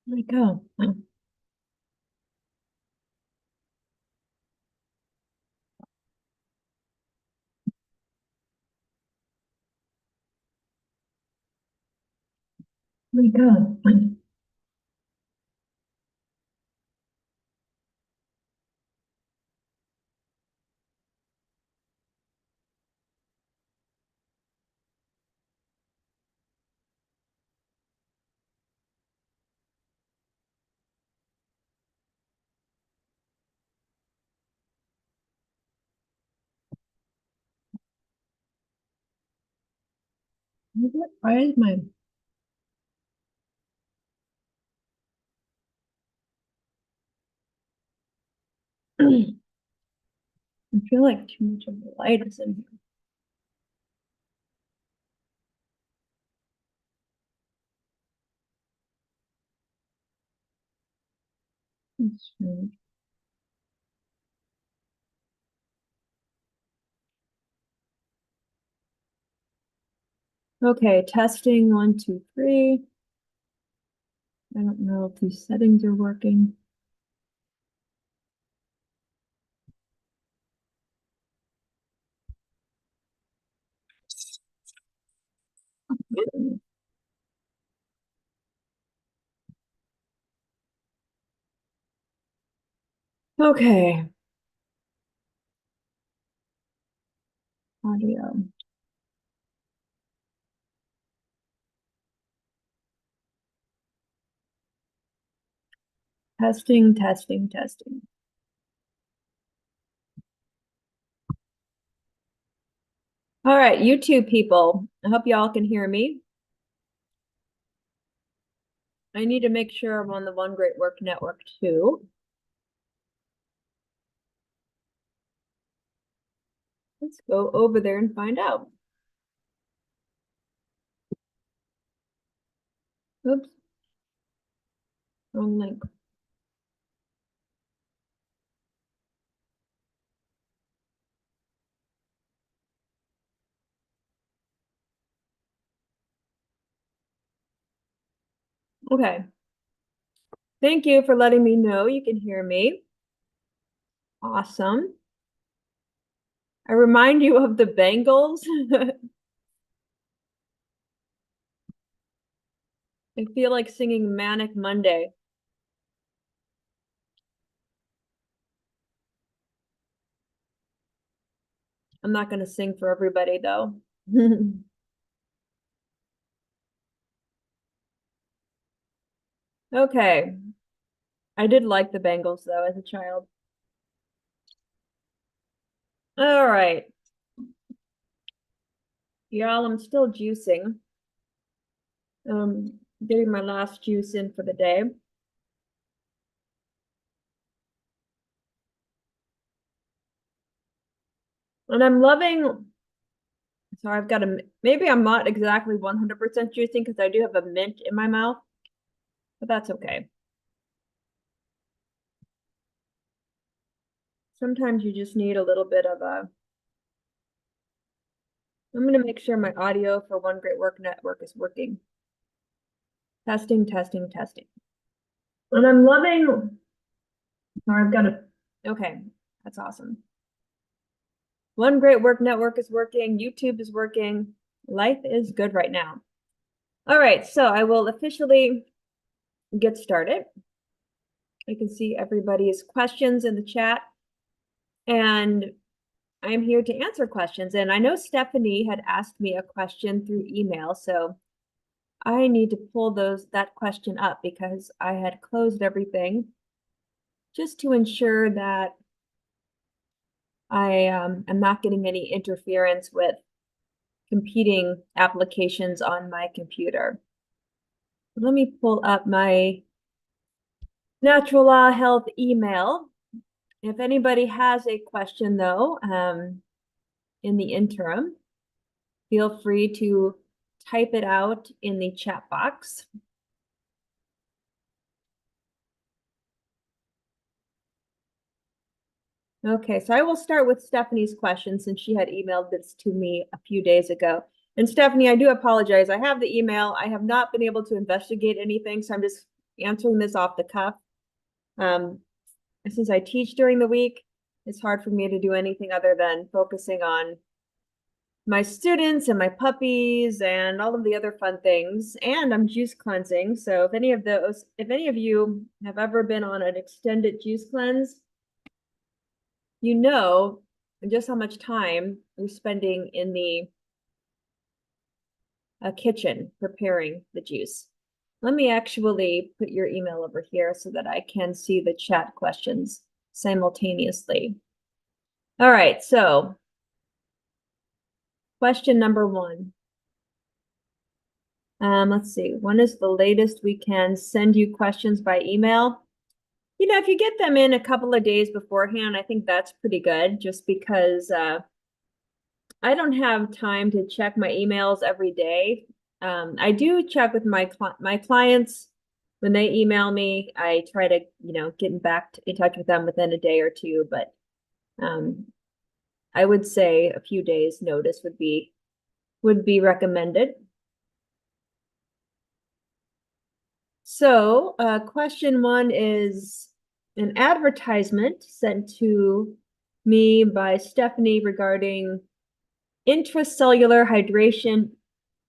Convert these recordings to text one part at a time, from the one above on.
There we go. There we go. Why is my I feel like too much of the light is in here. That's strange. Okay, testing 1, 2, 3. I don't know if these settings are working. Okay. Audio. Testing, testing, testing. All right, YouTube people, I hope y'all can hear me. I need to make sure I'm on the One Great Work Network too. Let's go over there and find out. Oops. Wrong link. Okay. Thank you for letting me know you can hear me. Awesome. I remind you of the Bengals. I feel like singing Manic Monday. I'm not going to sing for everybody though. Okay. I did like the Bengals though as a child. All right. Y'all, I'm still juicing. Getting my last juice in for the day. And I'm loving, so I've got maybe I'm not exactly 100% juicing because I do have a mint in my mouth, but that's okay. Sometimes you just need a little bit of a, I'm going to make sure my audio for One Great Work Network is working. Testing, testing, testing. And I'm loving, oh, I've got a, okay, that's awesome. One Great Work Network is working. YouTube is working. Life is good right now. All right, so I will officially get started. I can see everybody's questions in the chat, and I'm here to answer questions. And I know Stephanie had asked me a question through email, so I need to pull that question up because I had closed everything just to ensure that I am not getting any interference with competing applications on my computer. Let me pull up my Natural Law Health email. If anybody has a question though, in the interim, feel free to type it out in the chat box. Okay, so I will start with Stephanie's question since she had emailed this to me a few days ago. And Stephanie, I do apologize. I have the email. I have not been able to investigate anything, so I'm just answering this off the cuff. Since I teach during the week, it's hard for me to do anything other than focusing on my students and my puppies and all of the other fun things. And I'm juice cleansing. So if any of you have ever been on an extended juice cleanse, you know just how much time you're spending in the kitchen preparing the juice. Let me actually put your email over here so that I can see the chat questions simultaneously. All right, so question number 1. Let's see, when is the latest we can send you questions by email? You know, if you get them in a couple of days beforehand, I think that's pretty good, just because I don't have time to check my emails every day. I do check with my clients when they email me. I try to, get in touch with them within a day or two, but I would say a few days notice would be recommended. So, question 1 is an advertisement sent to me by Stephanie regarding intracellular hydration.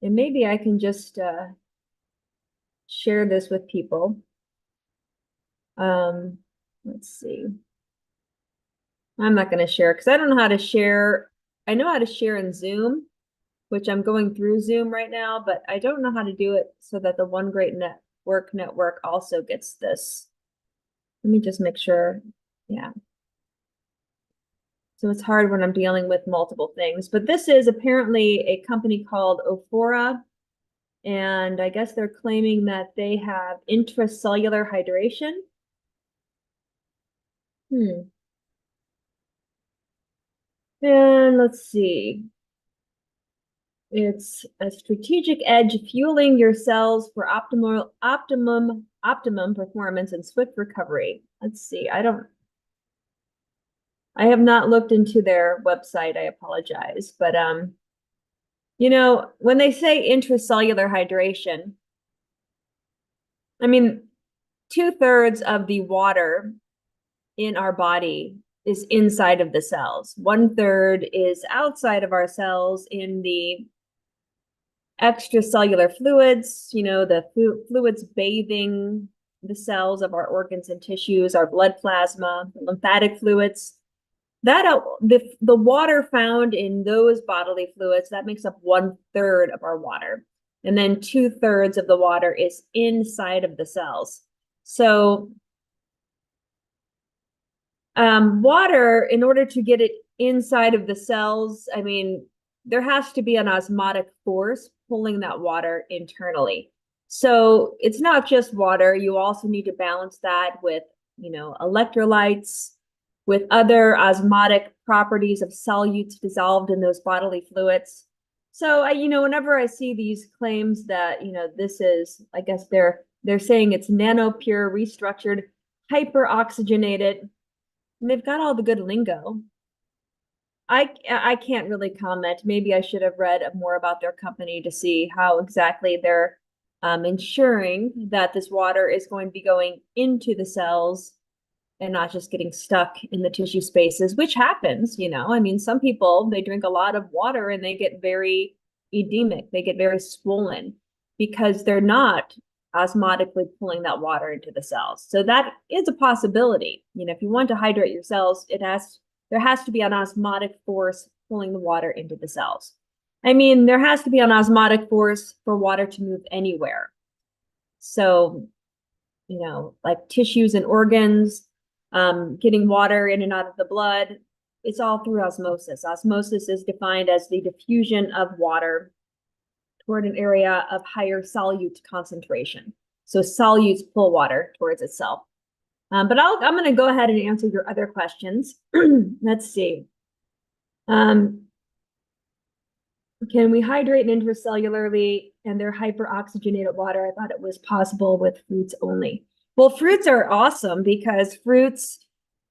And maybe I can just share this with people. Let's see. I'm not going to share because I don't know how to share. I know how to share in Zoom, which I'm going through Zoom right now, but I don't know how to do it so that the One Great Network also gets this. Let me just make sure. Yeah. So it's hard when I'm dealing with multiple things, but this is apparently a company called Ophora, and I guess they're claiming that they have intracellular hydration. And let's see. It's a strategic edge fueling your cells for optimum performance and swift recovery. Let's see. I have not looked into their website. I apologize, but when they say intracellular hydration, I mean 2/3 of the water in our body is inside of the cells. 1/3 is outside of our cells in the extracellular fluids, the fluids bathing the cells of our organs and tissues, our blood plasma, lymphatic fluids. That the water found in those bodily fluids, that makes up 1/3 of our water. And then 2/3 of the water is inside of the cells. So water, in order to get it inside of the cells, I mean, there has to be an osmotic force pulling that water internally. So it's not just water. You also need to balance that with, electrolytes, with other osmotic properties of solutes dissolved in those bodily fluids. So whenever I see these claims that, this is, I guess they're saying it's nanopure, restructured, hyperoxygenated, and they've got all the good lingo. I can't really comment. Maybe I should have read more about their company to see how exactly they're ensuring that this water is going to be going into the cells and not just getting stuck in the tissue spaces, which happens, I mean, some people, they drink a lot of water and they get very edemic. They get very swollen because they're not osmotically pulling that water into the cells. So that is a possibility. If you want to hydrate your cells, there has to be an osmotic force pulling the water into the cells. I mean, there has to be an osmotic force for water to move anywhere. So, like tissues and organs, getting water in and out of the blood, it's all through osmosis. Osmosis is defined as the diffusion of water toward an area of higher solute concentration. So solutes pull water towards itself. But I'm going to go ahead and answer your other questions. Let's see. Can we hydrate intracellularly and they're hyperoxygenated water? I thought it was possible with fruits only. Well, fruits are awesome because fruits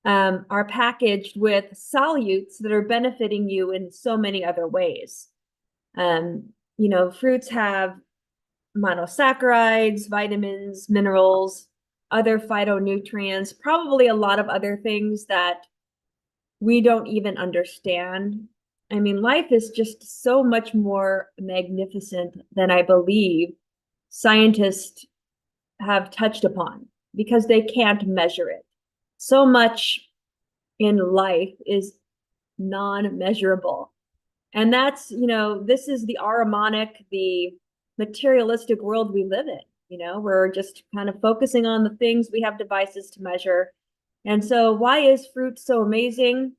are packaged with solutes that are benefiting you in so many other ways. Fruits have monosaccharides, vitamins, minerals, other phytonutrients, probably a lot of other things that we don't even understand. I mean, life is just so much more magnificent than I believe scientists have touched upon because they can't measure it. So much in life is non-measurable. And that's, this is the Ahrimanic, the materialistic world we live in. We're just kind of focusing on the things we have devices to measure. And so why is fruit so amazing?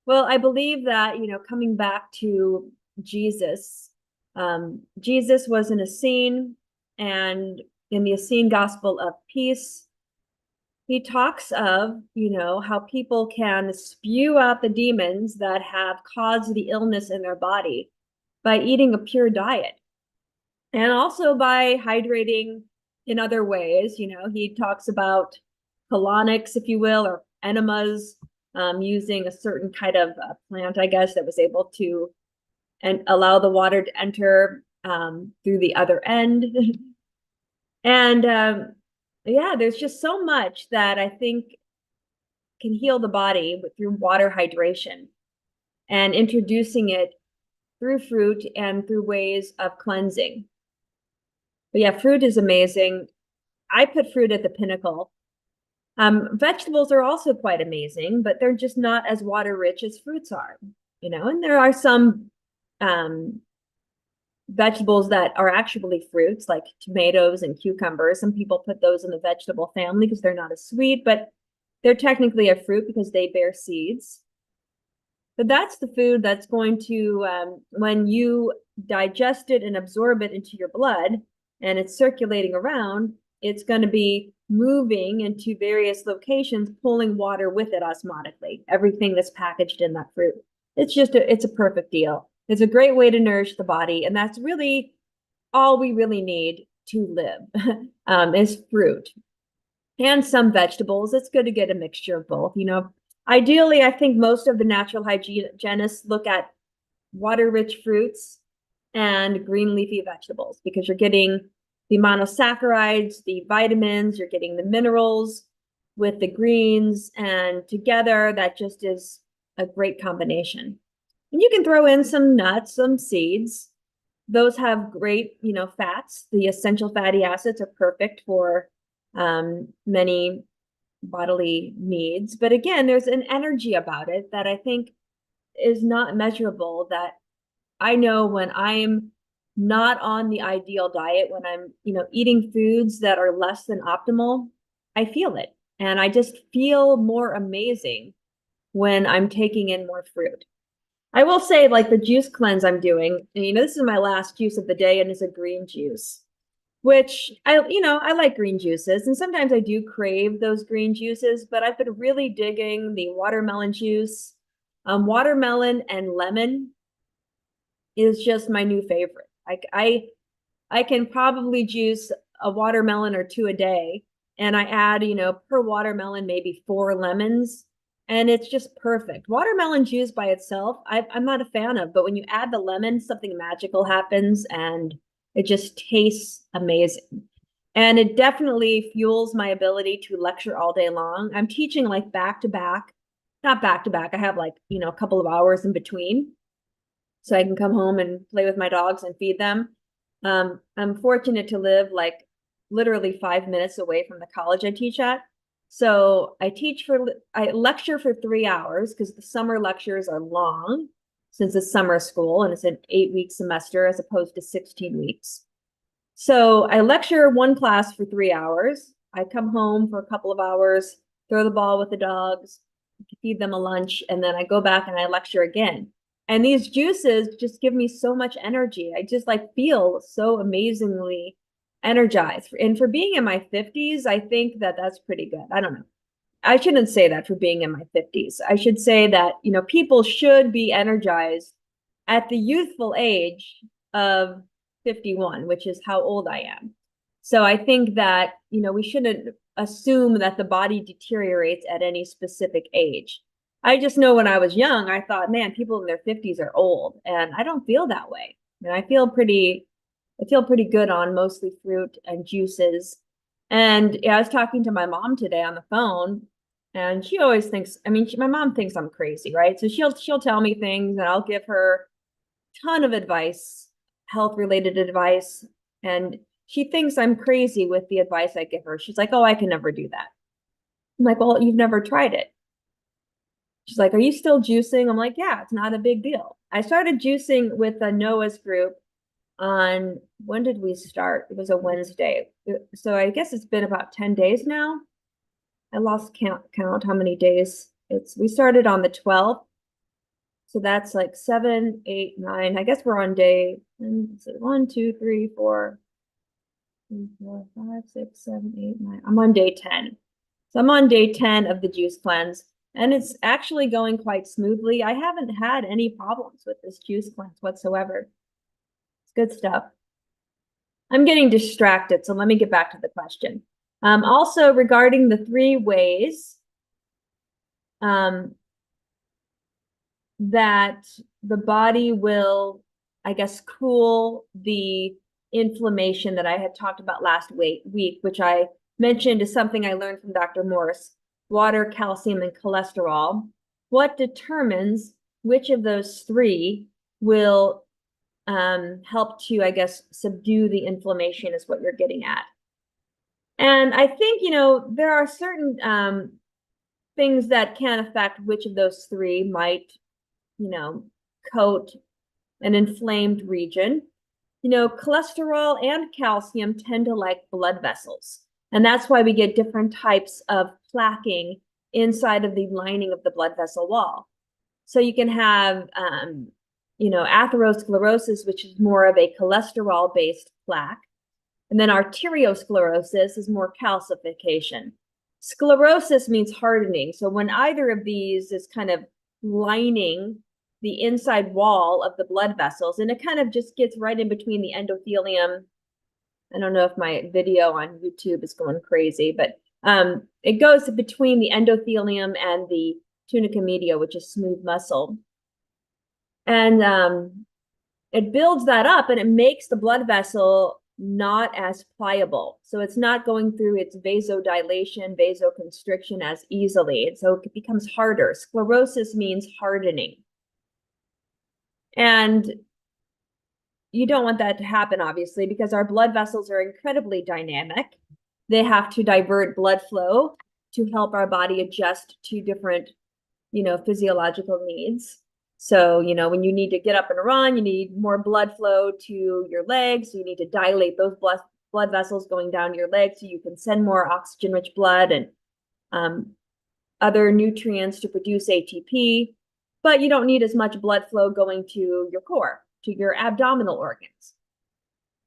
Well, I believe that, coming back to Jesus, Jesus was an Essene, and in the Essene Gospel of Peace, he talks of, how people can spew out the demons that have caused the illness in their body by eating a pure diet and also by hydrating in other ways. He talks about colonics, if you will, or enemas, using a certain kind of plant, I guess, that was able to and allow the water to enter through the other end. And yeah, there's just so much that I think can heal the body through water hydration and introducing it through fruit and through ways of cleansing. But yeah, fruit is amazing. I put fruit at the pinnacle. Vegetables are also quite amazing, but they're just not as water rich as fruits are, and there are some vegetables that are actually fruits, like tomatoes and cucumbers. Some people put those in the vegetable family because they're not as sweet, but they're technically a fruit because they bear seeds. But that's the food that's going to, when you digest it and absorb it into your blood and it's circulating around, it's going to be moving into various locations, pulling water with it osmotically, everything that's packaged in that fruit. It's a perfect deal. It's a great way to nourish the body. And that's really all we really need to live is fruit and some vegetables. It's good to get a mixture of both. Ideally, I think most of the natural hygienists look at water-rich fruits and green leafy vegetables because you're getting the monosaccharides, the vitamins, you're getting the minerals with the greens, and together that just is a great combination. And you can throw in some nuts, some seeds. Those have great, fats. The essential fatty acids are perfect for many bodily needs. But again, there's an energy about it that I think is not measurable, that I know when I'm not on the ideal diet, when I'm, eating foods that are less than optimal, I feel it. And I just feel more amazing when I'm taking in more fruit. I will say, like the juice cleanse I'm doing, and, this is my last juice of the day, and it's a green juice, which I like green juices, and sometimes I do crave those green juices, but I've been really digging the watermelon juice. Watermelon and lemon is just my new favorite. I can probably juice a watermelon or two a day, and I add, per watermelon, maybe 4 lemons, and it's just perfect. Watermelon juice by itself, I'm not a fan of, but when you add the lemon, something magical happens, and it just tastes amazing. And it definitely fuels my ability to lecture all day long. I'm teaching like back to back, not back to back. I have like, a couple of hours in between so I can come home and play with my dogs and feed them. I'm fortunate to live like literally 5 minutes away from the college I teach at. So I lecture for 3 hours because the summer lectures are long since it's summer school and it's an 8-week semester as opposed to 16 weeks. So I lecture one class for 3 hours. I come home for a couple of hours, throw the ball with the dogs, feed them a lunch, and then I go back and I lecture again. And these juices just give me so much energy. I just like feel so amazingly energized. And for being in my 50s, I think that that's pretty good. I don't know. I shouldn't say that for being in my 50s. I should say that, people should be energized at the youthful age of 51, which is how old I am. So I think that, we shouldn't assume that the body deteriorates at any specific age. I just know when I was young, I thought, man, people in their 50s are old, and I don't feel that way. And I feel pretty I feel pretty good on mostly fruit and juices. And yeah, I was talking to my mom today on the phone, and she always thinks, I mean, my mom thinks I'm crazy, right? So she'll tell me things, and I'll give her a ton of advice, health related advice, and she thinks I'm crazy with the advice I give her. She's like, "Oh, I can never do that." I'm like, "Well, you've never tried it." She's like, "Are you still juicing?" I'm like, "Yeah, it's not a big deal." I started juicing with a Noah's group on, when did we start? It was a Wednesday. So I guess it's been about 10 days now. I lost count how many days. We started on the 12th. So that's like 7, 8, 9. I guess we're on day 1, 2, 3, 4, 5, 6, 7, 8, 9. I'm on day 10. So I'm on day 10 of the juice cleanse, and it's actually going quite smoothly. I haven't had any problems with this juice cleanse whatsoever. It's good stuff. I'm getting distracted, so let me get back to the question. Also, regarding the 3 ways that the body will, I guess, cool the inflammation that I had talked about last week, which I mentioned is something I learned from Dr. Morse: water, calcium, and cholesterol. What determines which of those 3 will help to, I guess, subdue the inflammation is what you're getting at. And I think, there are certain things that can affect which of those 3 might, coat an inflamed region. Cholesterol and calcium tend to like blood vessels. And that's why we get different types of plaquing inside of the lining of the blood vessel wall. So you can have, atherosclerosis, which is more of a cholesterol-based plaque. And then arteriosclerosis is more calcification. Sclerosis means hardening. So when either of these is kind of lining the inside wall of the blood vessels, and it kind of just gets right in between the endothelium. I don't know if my video on YouTube is going crazy, but it goes between the endothelium and the tunica media, which is smooth muscle. And it builds that up, and it makes the blood vessel not as pliable. So it's not going through its vasodilation, vasoconstriction as easily. And so it becomes harder. Sclerosis means hardening. And you don't want that to happen, obviously, because our blood vessels are incredibly dynamic. They have to divert blood flow to help our body adjust to different, physiological needs. So, when you need to get up and run, you need more blood flow to your legs. You need to dilate those blood vessels going down your legs so you can send more oxygen-rich blood and other nutrients to produce ATP. But you don't need as much blood flow going to your core, to your abdominal organs,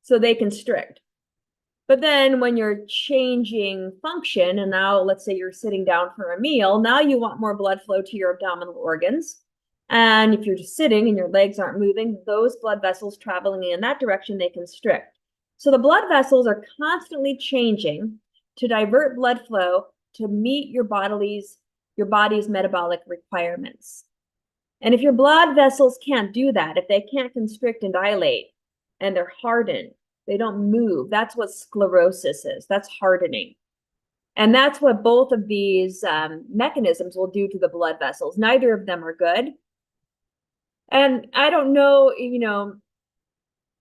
so they constrict. But then when you're changing function, and now let's say you're sitting down for a meal, now you want more blood flow to your abdominal organs. And if you're just sitting and your legs aren't moving, those blood vessels traveling in that direction, they constrict. So the blood vessels are constantly changing to divert blood flow to meet your body's metabolic requirements. And if your blood vessels can't do that, if they can't constrict and dilate, and they're hardened, they don't move, that's what sclerosis is. That's hardening. And that's what both of these mechanisms will do to the blood vessels. Neither of them are good. And I don't know,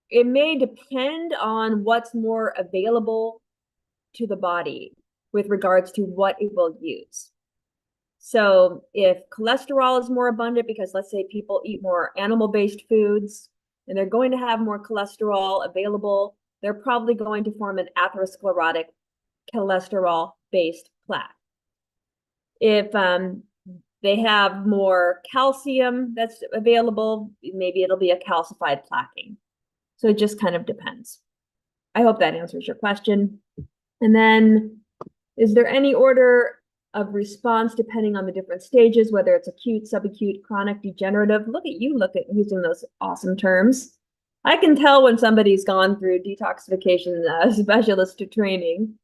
it may depend on what's more available to the body with regards to what it will use. So if cholesterol is more abundant, because let's say people eat more animal-based foods and they're going to have more cholesterol available, they're probably going to form an atherosclerotic cholesterol-based plaque. If they have more calcium that's available, maybe it'll be a calcified plaquing. So it just kind of depends. I hope that answers your question. And then, is there any order of response depending on the different stages, whether it's acute, subacute, chronic, degenerative? Look at you, look at using those awesome terms. I can tell when somebody's gone through detoxification specialist training.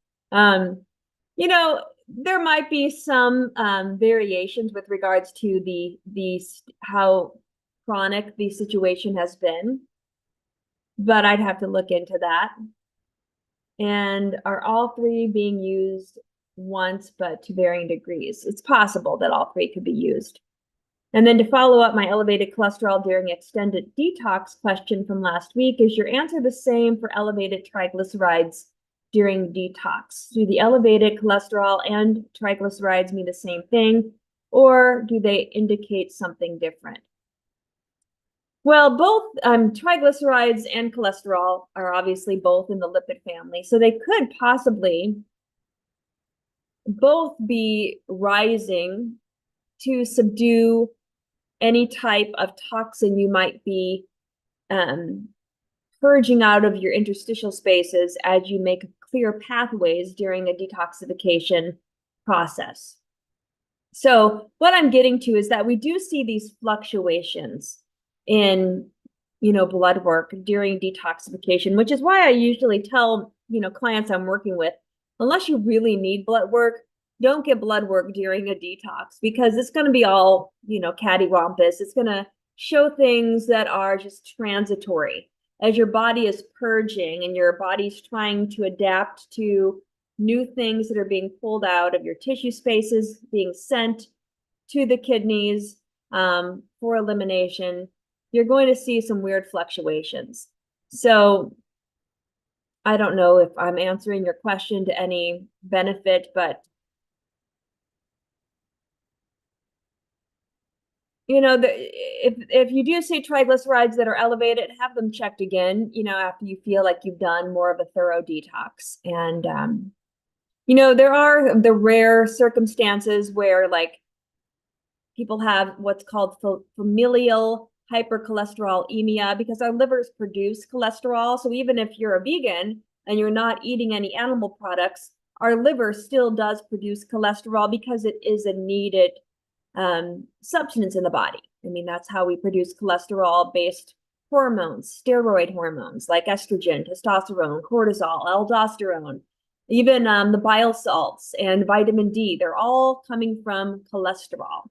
There might be some variations with regards to the how chronic the situation has been. but I'd have to look into that. And are all three being used once, but to varying degrees? It's possible that all three could be used. And then to follow up my elevated cholesterol during extended detox question from last week, is your answer the same for elevated triglycerides during detox? Do the elevated cholesterol and triglycerides mean the same thing, or do they indicate something different? Well, both triglycerides and cholesterol are obviously both in the lipid family, so they could possibly both be rising to subdue any type of toxin you might be purging out of your interstitial spaces as you make clear pathways during a detoxification process. So what I'm getting to is that we do see these fluctuations in, blood work during detoxification, which is why I usually tell, clients I'm working with, unless you really need blood work, don't get blood work during a detox because it's going to be all, cattywampus. It's going to show things that are just transitory as your body is purging and your body's trying to adapt to new things that are being pulled out of your tissue spaces, being sent to the kidneys for elimination. You're going to see some weird fluctuations. So I don't know if I'm answering your question to any benefit, but if you do see triglycerides that are elevated, have them checked again, after you feel like you've done more of a thorough detox. And, there are the rare circumstances where like people have what's called familial hypercholesterolemia because our livers produce cholesterol. So even if you're a vegan and you're not eating any animal products, our liver still does produce cholesterol because it is a needed substance in the body. I mean, that's how we produce cholesterol-based hormones, steroid hormones like estrogen, testosterone, cortisol, aldosterone, even the bile salts and vitamin D. They're all coming from cholesterol.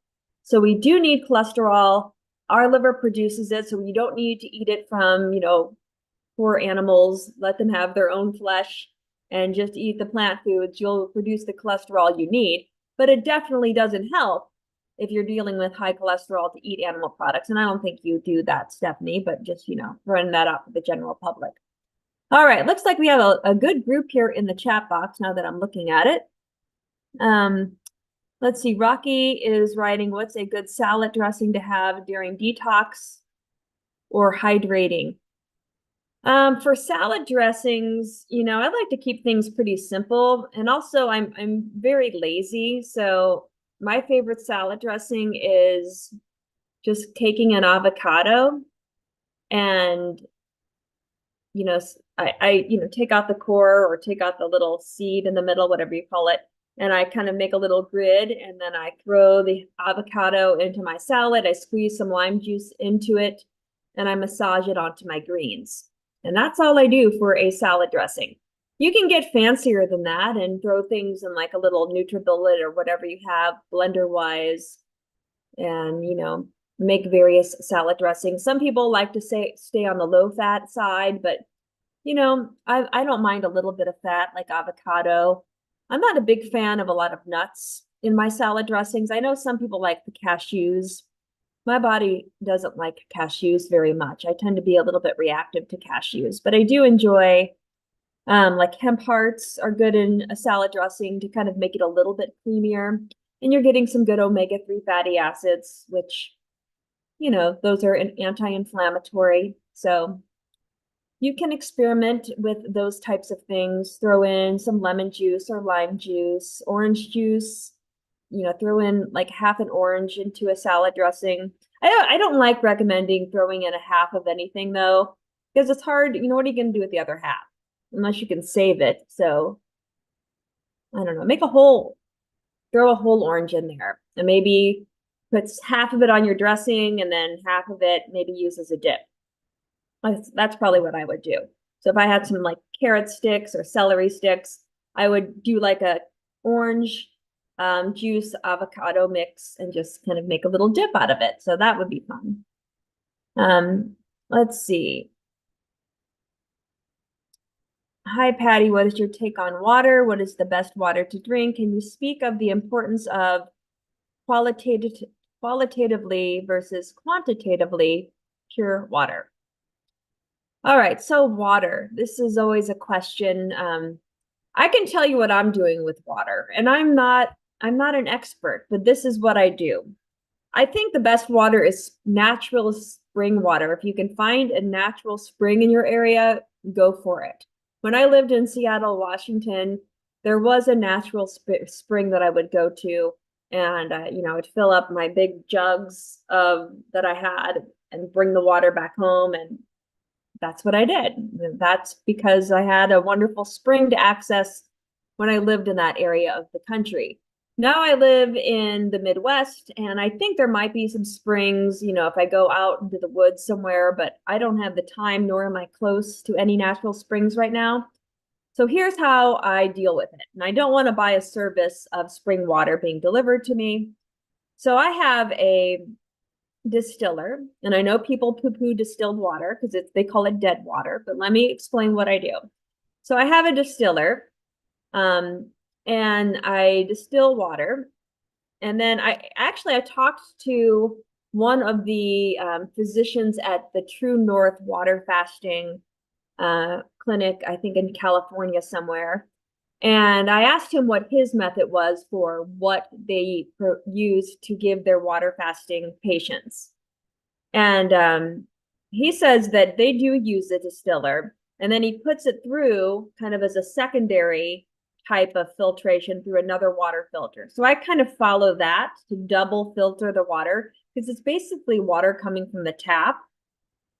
So we do need cholesterol. Our liver produces it, so you don't need to eat it from, poor animals. Let them have their own flesh and just eat the plant foods. You'll produce the cholesterol you need, but it definitely doesn't help if you're dealing with high cholesterol to eat animal products. And I don't think you do that, Stephanie, but just, throwing that out for the general public. All right, looks like we have a good group here in the chat box now that I'm looking at it. Let's see, Rocky is writing, what's a good salad dressing to have during detox or hydrating? For salad dressings, I like to keep things pretty simple. And also I'm very lazy. So my favorite salad dressing is just taking an avocado and, I take out the core or take out the little seed in the middle, whatever you call it. And I kind of make a little grid and then I throw the avocado into my salad. I squeeze some lime juice into it and I massage it onto my greens. And that's all I do for a salad dressing. You can get fancier than that and throw things in like a little NutriBullet or whatever you have blender wise and, make various salad dressings. Some people like to stay on the low fat side, but I don't mind a little bit of fat like avocado. I'm not a big fan of a lot of nuts in my salad dressings. I know some people like the cashews. My body doesn't like cashews very much. I tend to be a little bit reactive to cashews, but I do enjoy like hemp hearts are good in a salad dressing to kind of make it a little bit creamier. And you're getting some good omega-3 fatty acids, which, those are anti-inflammatory. So you can experiment with those types of things. Throw in some lemon juice or lime juice, orange juice, throw in like half an orange into a salad dressing. I don't like recommending throwing in a half of anything though, because it's hard. What are you going to do with the other half? Unless you can save it. So I don't know, throw a whole orange in there and maybe put half of it on your dressing and then half of it maybe use as a dip. That's probably what I would do. So if I had some like carrot sticks or celery sticks, I would do like a orange juice avocado mix and just kind of make a little dip out of it. So that would be fun. Let's see. Hi, Patty. What is your take on water? What is the best water to drink? Can you speak of the importance of qualitative, qualitatively versus quantitatively pure water? All right, so water. This is always a question. I can tell you what I'm doing with water, and I'm not an expert, but this is what I do. I think the best water is natural spring water. If you can find a natural spring in your area, go for it. When I lived in Seattle, Washington, there was a natural spring that I would go to, and I'd fill up my big jugs of that I had and bring the water back home, and that's what I did. That's because I had a wonderful spring to access when I lived in that area of the country. Now I live in the Midwest, and I think there might be some springs, if I go out into the woods somewhere, but I don't have the time, nor am I close to any natural springs right now. So here's how I deal with it. And I don't want to buy a service of spring water being delivered to me. So I have a distiller, and I know people poo-poo distilled water because they call it dead water, but let me explain what I do. So I have a distiller, and I distill water, and then I talked to one of the physicians at the True North water fasting clinic, I think in California somewhere. And I asked him what his method was for what they use to give their water fasting patients. And he says that they do use a distiller, and then he puts it through kind of as a secondary type of filtration through another water filter. So I kind of follow that to double filter the water because it's basically water coming from the tap,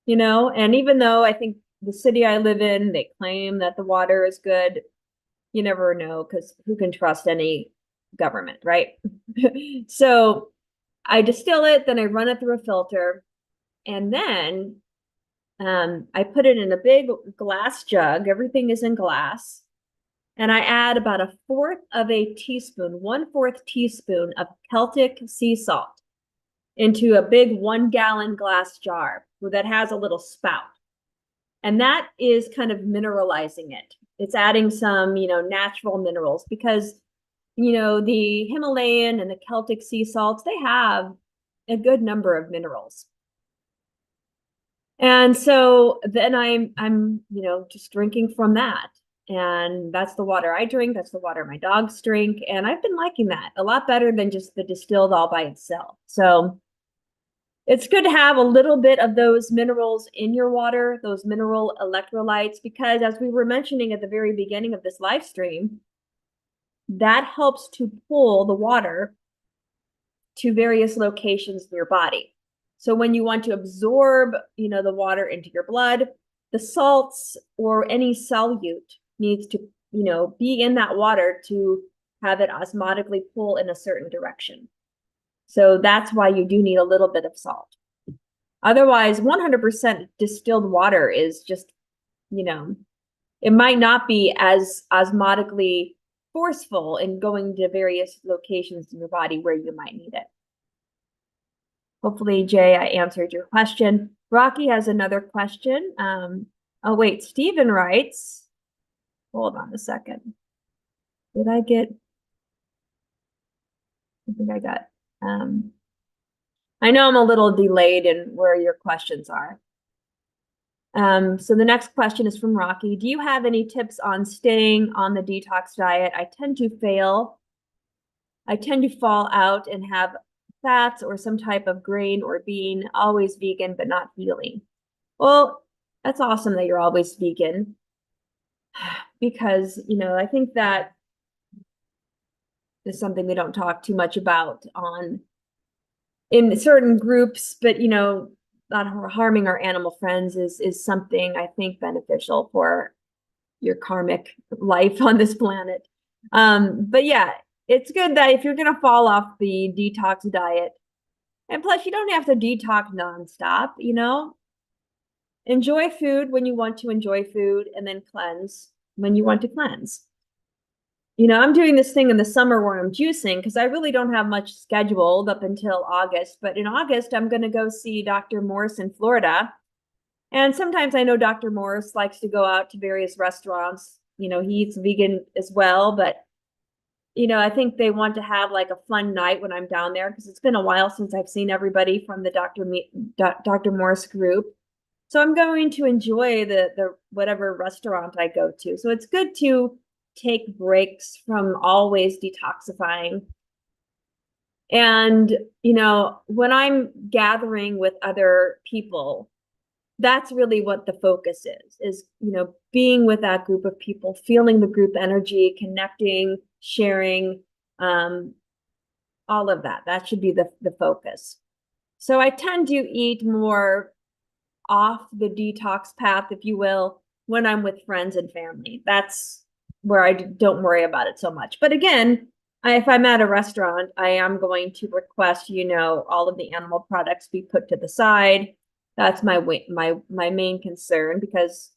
and even though I think the city I live in, they claim that the water is good, you never know because who can trust any government, right? So I distill it, then I run it through a filter, and then I put it in a big glass jug. Everything is in glass. And I add about a fourth of a teaspoon, 1/4 teaspoon of Celtic sea salt into a big 1-gallon glass jar that has a little spout. And that is kind of mineralizing it. It's adding some, natural minerals because, the Himalayan and the Celtic sea salts, they have a good number of minerals. And so then I'm, just drinking from that. And that's the water I drink. That's the water my dogs drink. And I've been liking that a lot better than just the distilled all by itself. So it's good to have a little bit of those minerals in your water, those mineral electrolytes, because as we were mentioning at the very beginning of this live stream, that helps to pull the water to various locations in your body. So when you want to absorb, the water into your blood, the salts or any solute needs to, be in that water to have it osmotically pull in a certain direction. So that's why you do need a little bit of salt. Otherwise, 100% distilled water is just, it might not be as osmotically forceful in going to various locations in your body where you might need it. Hopefully, Jay, I answered your question. Rocky has another question. Oh, wait, Stephen writes, hold on a second. Did I get, I think I got, I know I'm a little delayed in where your questions are. So the next question is from Rocky. Do you have any tips on staying on the detox diet? I tend to fail. I tend to fall out and have fats or some type of grain or bean, always vegan, but not healing. Well, that's awesome that you're always vegan because, I think that is something we don't talk too much about in certain groups, but, not harming our animal friends is something I think beneficial for your karmic life on this planet. But yeah, it's good that if you're going to fall off the detox diet, and plus you don't have to detox nonstop, enjoy food when you want to enjoy food and then cleanse when you want to cleanse. I'm doing this thing in the summer where I'm juicing because I really don't have much scheduled up until August. But in August, I'm going to go see Dr. Morse in Florida. And sometimes I know Dr. Morris likes to go out to various restaurants. You know, he eats vegan as well, but I think they want to have like a fun night when I'm down there because it's been a while since I've seen everybody from the Dr. Morris group. So I'm going to enjoy the whatever restaurant I go to. So it's good to take breaks from always detoxifying. And, when I'm gathering with other people, that's really what the focus is, being with that group of people, feeling the group energy, connecting, sharing, all of that. That should be the focus. So I tend to eat more off the detox path, if you will, when I'm with friends and family. That's where I don't worry about it so much. But again, if I'm at a restaurant, I am going to request, all of the animal products be put to the side. That's my main concern because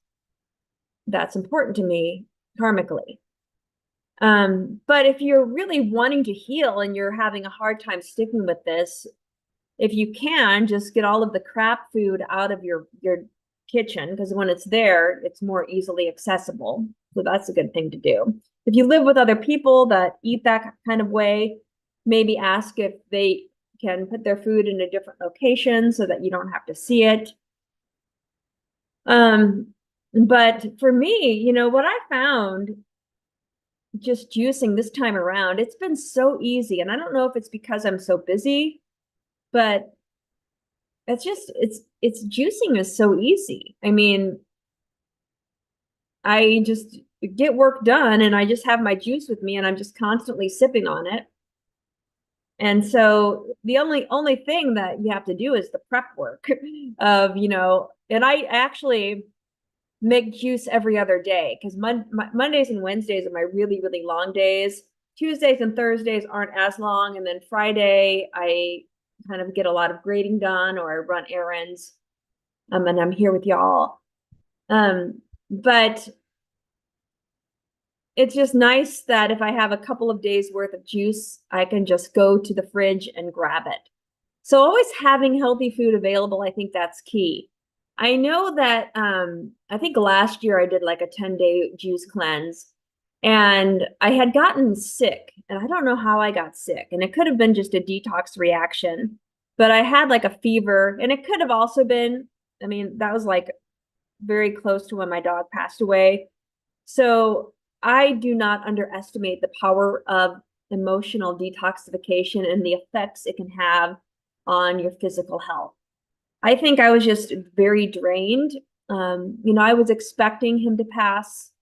that's important to me karmically. But if you're really wanting to heal and you're having a hard time sticking with this, if you can, just get all of the crap food out of your kitchen, because when it's there, it's more easily accessible. So that's a good thing to do. If you live with other people that eat that kind of way, maybe ask if they can put their food in a different location so that you don't have to see it. But for me, what I found just juicing this time around, it's been so easy. And I don't know if it's because I'm so busy, but it's juicing is so easy. I mean, I just get work done and I just have my juice with me and I'm just constantly sipping on it. And so the only thing that you have to do is the prep work of, and I actually make juice every other day because Mondays and Wednesdays are my really, really long days. Tuesdays and Thursdays aren't as long. And then Friday, I kind of get a lot of grading done or I run errands. And I'm here with y'all. But it's just nice that if I have a couple of days worth of juice, I can just go to the fridge and grab it. So always having healthy food available, I think that's key. I know that I think last year I did like a 10-day juice cleanse and I had gotten sick and I don't know how I got sick and it could have been just a detox reaction, but I had like a fever and it could have also been, I mean, that was like very close to when my dog passed away. So I do not underestimate the power of emotional detoxification and the effects it can have on your physical health. I think I was just very drained. I was expecting him to pass,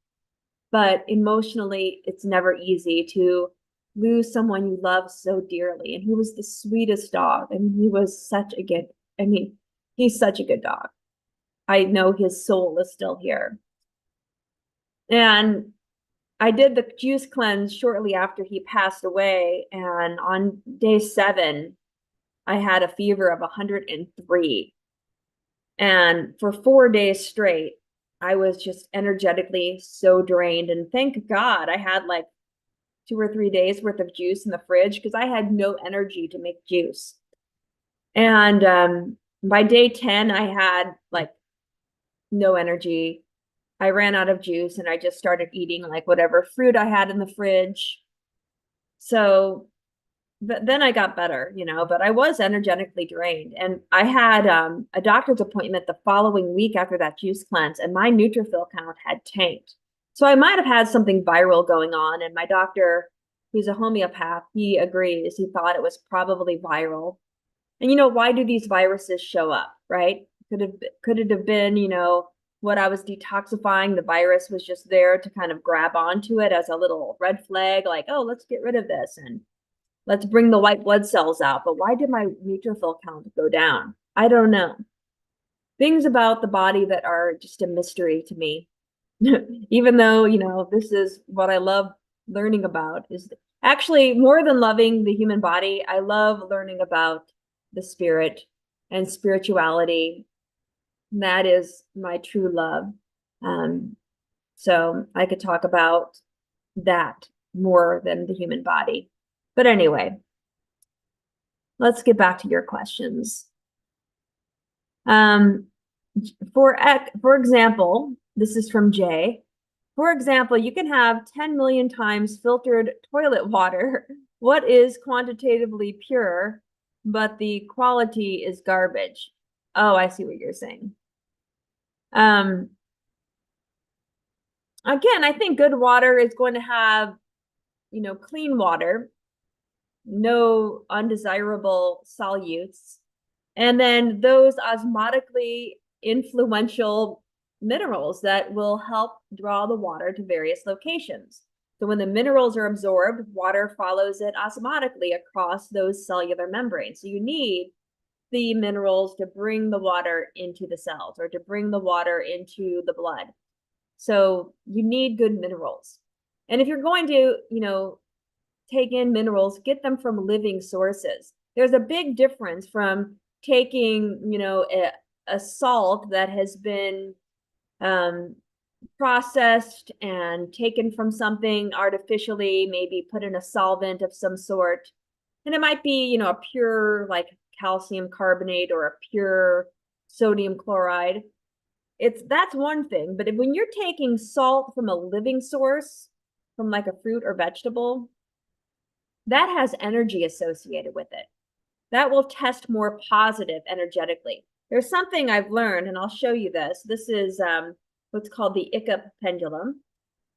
but emotionally, it's never easy to lose someone you love so dearly. And he was the sweetest dog. I mean, he's such a good dog. I know his soul is still here. And I did the juice cleanse shortly after he passed away. And on day 7, I had a fever of 103. And for 4 days straight, I was just energetically so drained. And thank God I had like 2 or 3 days worth of juice in the fridge because I had no energy to make juice. And by day 10, I had like no energy. I ran out of juice and I just started eating like whatever fruit I had in the fridge. So but then I got better, but I was energetically drained. And I had a doctor's appointment the following week after that juice cleanse, and my neutrophil count had tanked. So I might have had something viral going on. And my doctor, who's a homeopath, he agrees. He thought it was probably viral. And why do these viruses show up, right? Could it have been, what I was detoxifying, the virus was just there to kind of grab onto it as a little red flag, like, oh, let's get rid of this. And let's bring the white blood cells out. But why did my neutrophil count go down? I don't know. Things about the body that are just a mystery to me. Even though, this is what I love learning about is actually more than loving the human body. I love learning about the spirit and spirituality. That is my true love. So I could talk about that more than the human body. But anyway, let's get back to your questions. For example, this is from Jay. For example, you can have 10 million times filtered toilet water. What is quantitatively pure, but the quality is garbage? Oh, I see what you're saying. Um, again, I think good water is going to have, clean water, no undesirable solutes, and then those osmotically influential minerals that will help draw the water to various locations. So when the minerals are absorbed, water follows it osmotically across those cellular membranes. So you need the minerals to bring the water into the cells or to bring the water into the blood. So you need good minerals. And if you're going to, take in minerals, get them from living sources. There's a big difference from taking, a salt that has been um, processed and taken from something artificially, maybe put in a solvent of some sort. And it might be, a pure like calcium carbonate or a pure sodium chloride. That's one thing. But when you're taking salt from a living source, from like a fruit or vegetable, that has energy associated with it. That will test more positive energetically. There's something I've learned, and I'll show you this. This is what's called the ICA pendulum.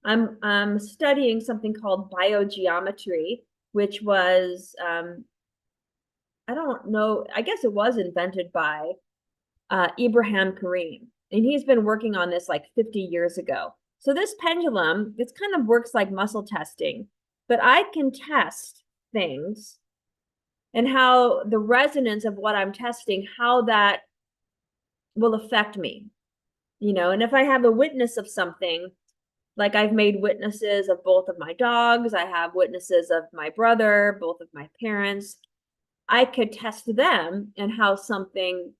I'm studying something called biogeometry, which was, I don't know, I guess it was invented by Ibrahim Karim. And he's been working on this like 50 years ago. So this pendulum, it kind of works like muscle testing, but I can test things and how the resonance of what I'm testing, how that will affect me, and if I have a witness of something, like I've made witnesses of both of my dogs, I have witnesses of my brother, both of my parents, I could test them and how something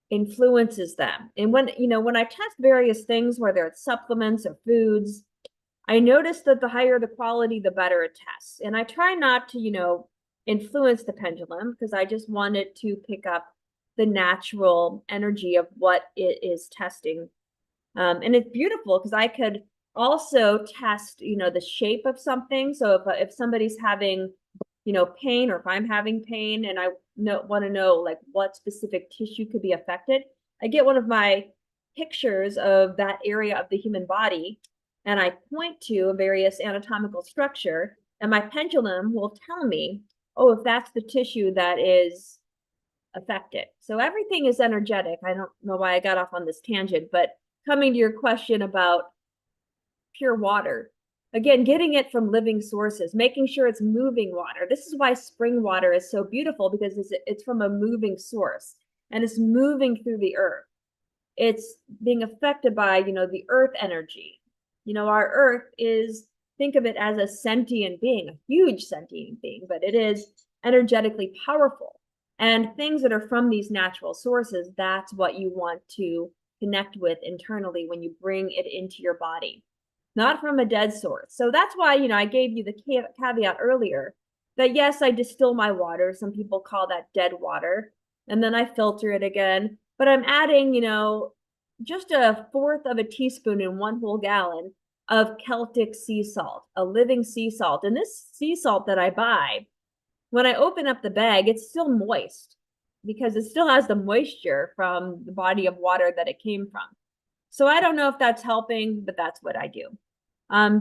influences them. And when I test various things, whether it's supplements or foods, I notice that the higher the quality, the better it tests. And I try not to, influence the pendulum because I just want it to pick up the natural energy of what it is testing. And it's beautiful because I could also test, the shape of something. So if somebody's having, pain, or if I'm having pain and I want to know like what specific tissue could be affected, I get one of my pictures of that area of the human body and I point to a various anatomical structure, and my pendulum will tell me, oh, if that's the tissue that is affected. So everything is energetic. I don't know why I got off on this tangent, but coming to your question about pure water, again, getting it from living sources, making sure it's moving water. This is why spring water is so beautiful, because it's from a moving source and it's moving through the earth. It's being affected by, the earth energy. Our earth is, think of it as a sentient being, a huge sentient being, but it is energetically powerful. And things that are from these natural sources, that's what you want to connect with internally when you bring it into your body, not from a dead source. So that's why, I gave you the caveat earlier that yes, I distill my water. Some people call that dead water. And then I filter it again. But I'm adding, just a fourth of a teaspoon in 1 whole gallon of Celtic sea salt, a living sea salt. And this sea salt that I buy, when I open up the bag, it's still moist because it still has the moisture from the body of water that it came from. So I don't know if that's helping, but that's what I do.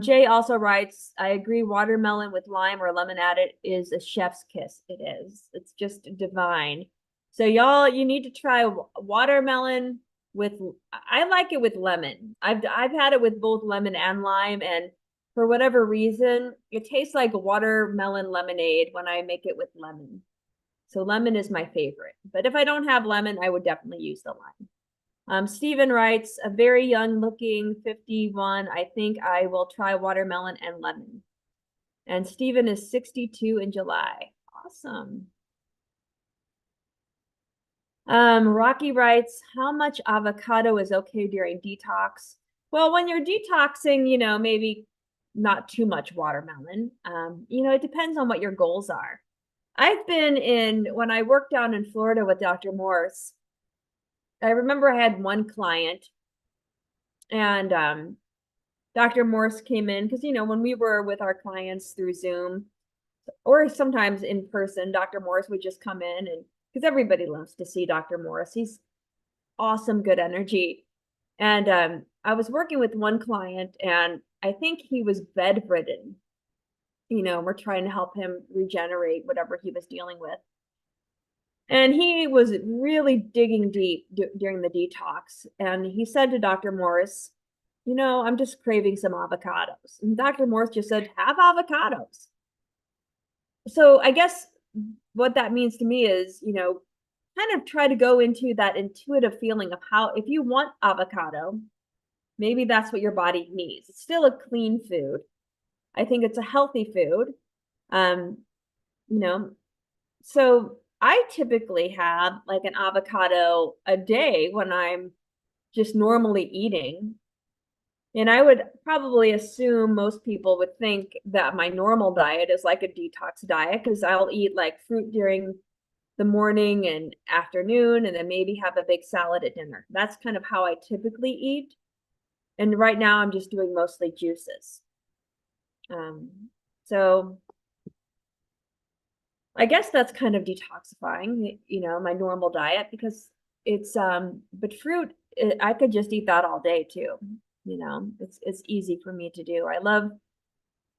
Jay also writes, I agree, watermelon with lime or lemon added is a chef's kiss. It is. It's just divine. So y'all, you need to try watermelon with, I like it with lemon. I've had it with both lemon and lime, and for whatever reason, it tastes like watermelon lemonade when I make it with lemon. So lemon is my favorite. But if I don't have lemon, I would definitely use the lime. Stephen writes, a very young looking 51. I think I will try watermelon and lemon. And Stephen is 62 in July. Awesome. Rocky writes, how much avocado is okay during detox? Well, when you're detoxing, maybe not too much watermelon. It depends on what your goals are. When I worked down in Florida with Dr. Morse, I remember I had one client and Dr. Morse came in because, you know, when we were with our clients through Zoom or sometimes in person, Dr. Morse would just come in and because everybody loves to see Dr. Morse. He's awesome, good energy. And I was working with one client and I think he was bedridden. You know, we're trying to help him regenerate whatever he was dealing with. And he was really digging deep during the detox. And he said to Dr. Morris, you know, I'm just craving some avocados. And Dr. Morris just said, have avocados. So I guess what that means to me is, you know, kind of try to go into that intuitive feeling of how, if you want avocado, maybe that's what your body needs. It's still a clean food. I think it's a healthy food. You know, so I typically have like an avocado a day when I'm just normally eating. And I would probably assume most people would think that my normal diet is like a detox diet because I'll eat like fruit during the morning and afternoon and then maybe have a big salad at dinner. That's kind of how I typically eat. And right now I'm just doing mostly juices. So I guess that's kind of detoxifying, you know, my normal diet because it's but fruit I could just eat that all day too. You know, it's easy for me to do. I love,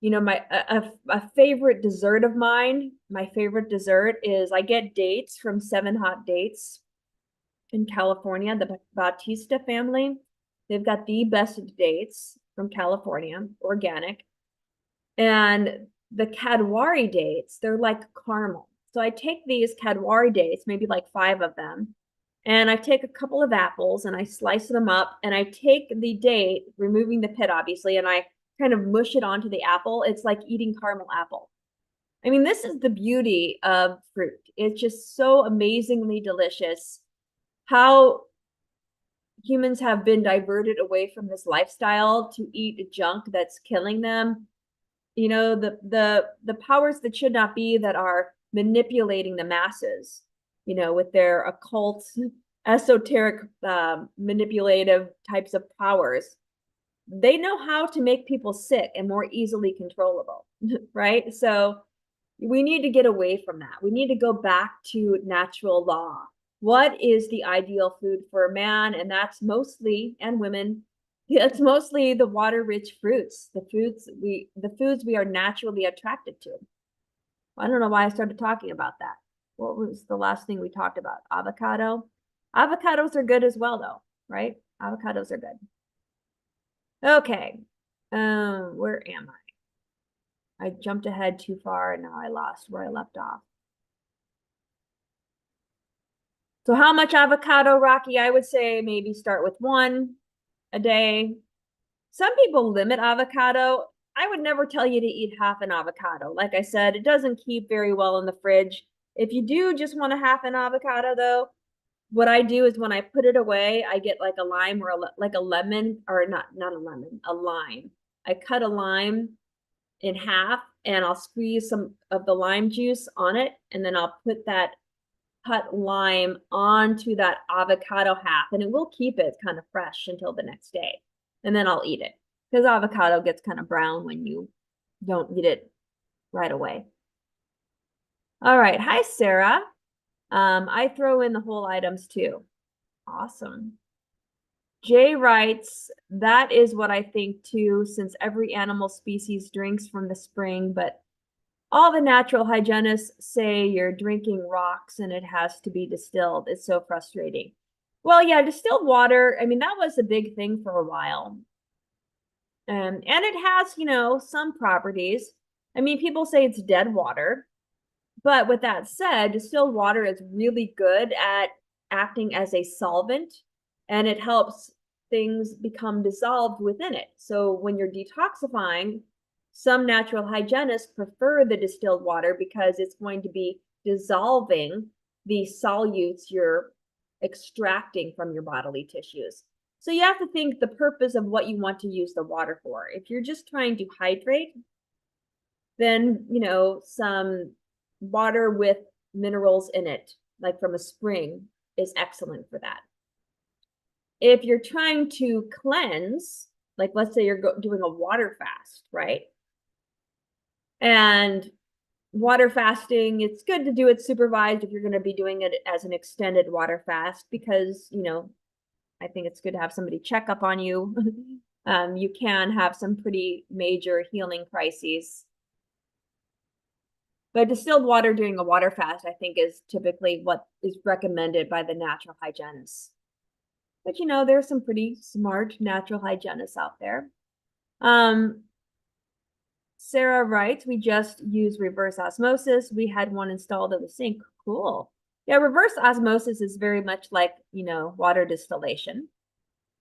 you know, my a favorite dessert of mine, my favorite dessert is I get dates from Seven Hot Dates in California, the Bautista family. They've got the best dates from California, organic. And the Kadwari dates, they're like caramel. So I take these Kadwari dates, maybe like 5 of them, and I take a couple of apples and I slice them up and I take the date, removing the pit obviously, and I kind of mush it onto the apple. It's like eating caramel apple. I mean, this is the beauty of fruit. It's just so amazingly delicious. How humans have been diverted away from this lifestyle to eat junk that's killing them. You know, the powers that should not be that are manipulating the masses, you know, with their occult, esoteric, manipulative types of powers. They know how to make people sick and more easily controllable, right? So we need to get away from that. We need to go back to natural law. What is the ideal food for a man? And that's mostly, and women, it's mostly the water-rich fruits, the foods we are naturally attracted to. I don't know why I started talking about that. What was the last thing we talked about? Avocado. Avocados are good as well, though, right? Avocados are good. Okay. Where am I? I jumped ahead too far and now I lost where I left off. So how much avocado, Rocky? I would say maybe start with 1 a day. Some people limit avocado. I would never tell you to eat half an avocado. Like I said, it doesn't keep very well in the fridge. If you do just want a half an avocado though, what I do is when I put it away, I get like a lime or like a lemon, or not a lemon, a lime. I cut a lime in half and I'll squeeze some of the lime juice on it, and then I'll put that cut lime onto that avocado half, and it will keep it kind of fresh until the next day. And then I'll eat it because avocado gets kind of brown when you don't eat it right away. All right. Hi, Sarah. I throw in the whole items too. Awesome. Jay writes, that is what I think too, since every animal species drinks from the spring, but all the natural hygienists say you're drinking rocks and it has to be distilled. It's so frustrating. Well, yeah, distilled water, I mean, that was a big thing for a while. And it has, you know, some properties. I mean, people say it's dead water. But with that said, distilled water is really good at acting as a solvent, and it helps things become dissolved within it. So when you're detoxifying, some natural hygienists prefer the distilled water because it's going to be dissolving the solutes you're extracting from your bodily tissues. So you have to think the purpose of what you want to use the water for. If you're just trying to hydrate, then, you know, some water with minerals in it, like from a spring, is excellent for that. if you're trying to cleanse, like let's say you're doing a water fast, right? And water fasting, it's good to do it supervised if you're going to be doing it as an extended water fast because, you know, I think it's good to have somebody check up on you. You can have some pretty major healing crises. But distilled water during a water fast, I think, is typically what is recommended by the natural hygienists. But you know, there's some pretty smart natural hygienists out there. Sarah writes, we just use reverse osmosis. We had one installed at the sink. Cool. Yeah, reverse osmosis is very much like, you know, water distillation.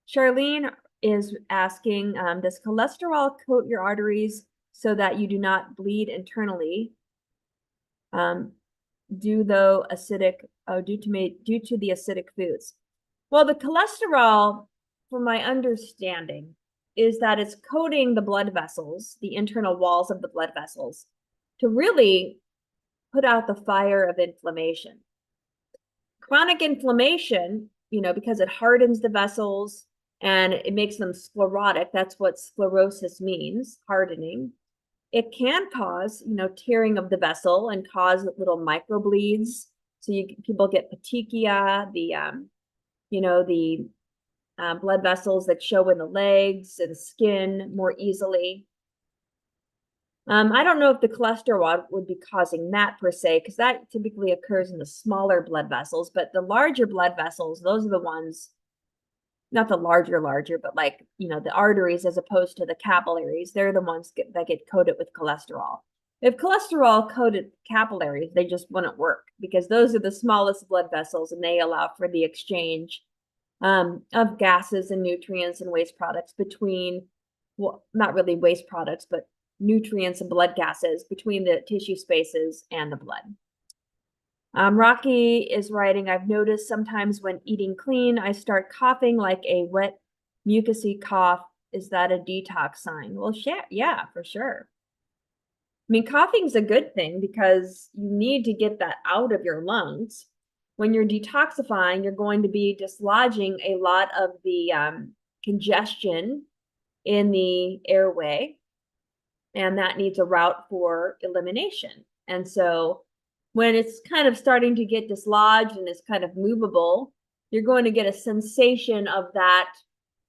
Charlene is asking, does cholesterol coat your arteries so that you do not bleed internally? Due to the acidic foods. Well, the cholesterol, from my understanding, is that it's coating the blood vessels, the internal walls of the blood vessels, to really put out the fire of inflammation. Chronic inflammation, you know, because it hardens the vessels and it makes them sclerotic. That's what sclerosis means, hardening. It can cause, you know, tearing of the vessel and cause little microbleeds. So people get petechia, you know, the blood vessels that show in the legs and the skin more easily. I don't know if the cholesterol would be causing that per se, because that typically occurs in the smaller blood vessels, but the larger blood vessels, those are the ones, not the larger, but like, you know, the arteries as opposed to the capillaries, they're the ones that get coated with cholesterol. If cholesterol coated capillaries, they just wouldn't work because those are the smallest blood vessels and they allow for the exchange of gases and nutrients and waste products between, well, not really waste products, but nutrients and blood gases between the tissue spaces and the blood. Rocky is writing, I've noticed sometimes when eating clean, I start coughing like a wet, mucousy cough. Is that a detox sign? Well, yeah, for sure. I mean, coughing's a good thing because you need to get that out of your lungs. When you're detoxifying, you're going to be dislodging a lot of the congestion in the airway, and that needs a route for elimination. And so when it's kind of starting to get dislodged and it's kind of movable, you're going to get a sensation of that,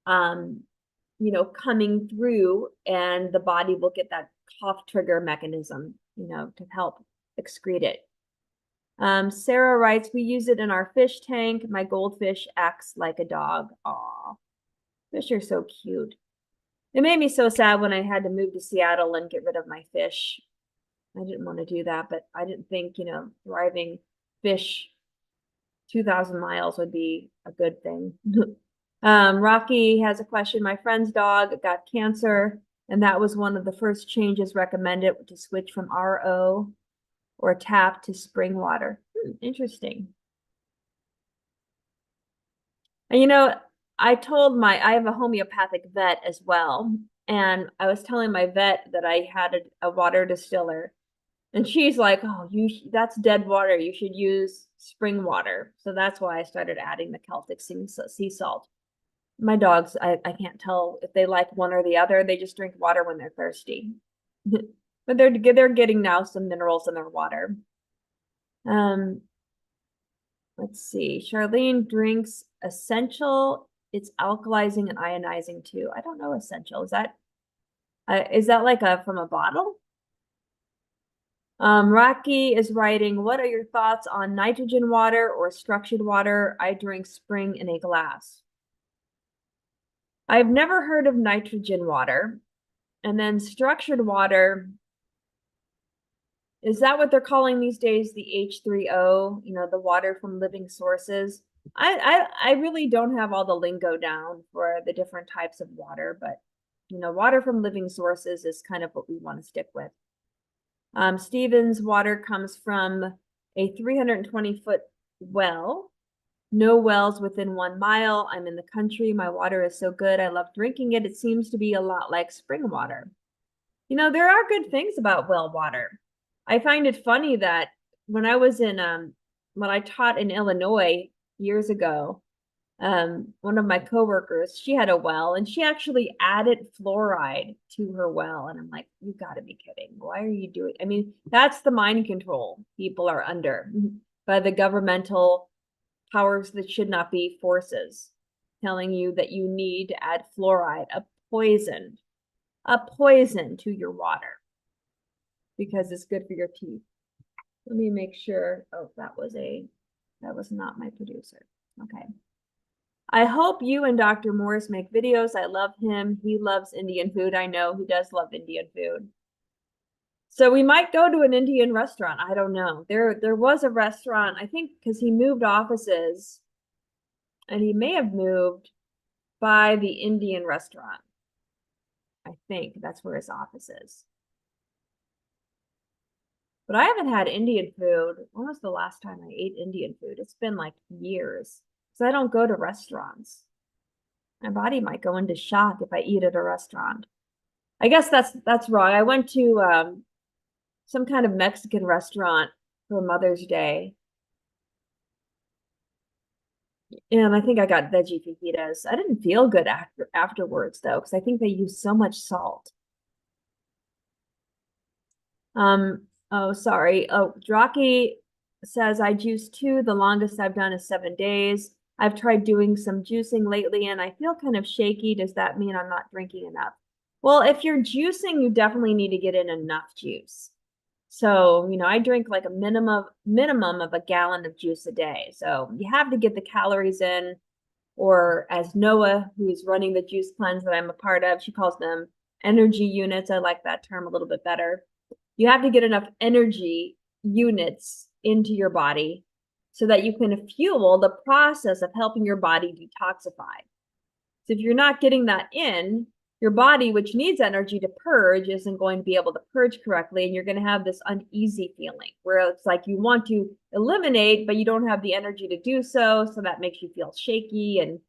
you know, coming through, and the body will get that cough trigger mechanism, you know, to help excrete it. Sarah writes, we use it in our fish tank. My goldfish acts like a dog. Aw, fish are so cute. It made me so sad when I had to move to Seattle and get rid of my fish. I didn't want to do that, but I didn't think, you know, driving fish 2,000 miles would be a good thing. Rocky has a question. My friend's dog got cancer, and that was one of the first changes recommended to switch from RO or tap to spring water. Interesting. And you know, I have a homeopathic vet as well. And I was telling my vet that I had a water distiller. And she's like, oh, that's dead water. You should use spring water. So that's why I started adding the Celtic sea salt. My dogs, I can't tell if they like one or the other. They just drink water when they're thirsty. But they're getting now some minerals in their water. Let's see. Charlene drinks Essential. It's alkalizing and ionizing too. I don't know Essential. Is that like from a bottle? Rocky is writing, what are your thoughts on nitrogen water or structured water? I drink spring in a glass. I've never heard of nitrogen water. And then structured water, is that what they're calling these days? The H3O, you know, the water from living sources. I really don't have all the lingo down for the different types of water, but you know, water from living sources is kind of what we want to stick with. Stevens water comes from a 320-foot well. No wells within 1 mile. I'm in the country. My water is so good. I love drinking it. It seems to be a lot like spring water. You know, there are good things about well water. I find it funny that when I was when I taught in Illinois years ago, One of my coworkers, she had a well and she actually added fluoride to her well. And I'm like, you gotta be kidding. Why are you doing? I mean, that's the mind control people are under by the governmental powers that should not be forces telling you that you need to add fluoride, a poison to your water because it's good for your teeth. Let me make sure. Oh, that was not my producer. Okay. I hope you and Dr. Morris make videos. I love him. He loves Indian food. I know he does love Indian food. So we might go to an Indian restaurant. I don't know. There was a restaurant, I think, because he moved offices and he may have moved by the Indian restaurant. I think that's where his office is. But I haven't had Indian food. When was the last time I ate Indian food? It's been like years. Because I don't go to restaurants. My body might go into shock if I eat at a restaurant. I guess that's wrong. I went to some kind of Mexican restaurant for Mother's Day. And I think I got veggie fajitas. I didn't feel good afterwards though, because I think they use so much salt. Oh, sorry. Oh, Draki says I juice too. The longest I've done is 7 days. I've tried doing some juicing lately and I feel kind of shaky. Does that mean I'm not drinking enough? Well, if you're juicing, you definitely need to get in enough juice. So, I drink like a minimum of a gallon of juice a day. So you have to get the calories in, or as Noah, who's running the juice cleanse that I'm a part of, she calls them energy units. I like that term a little bit better. You have to get enough energy units into your body so that you can fuel the process of helping your body detoxify. So if you're not getting that in, your body, which needs energy to purge, isn't going to be able to purge correctly. And you're going to have this uneasy feeling where it's like you want to eliminate, but you don't have the energy to do so. So that makes you feel shaky and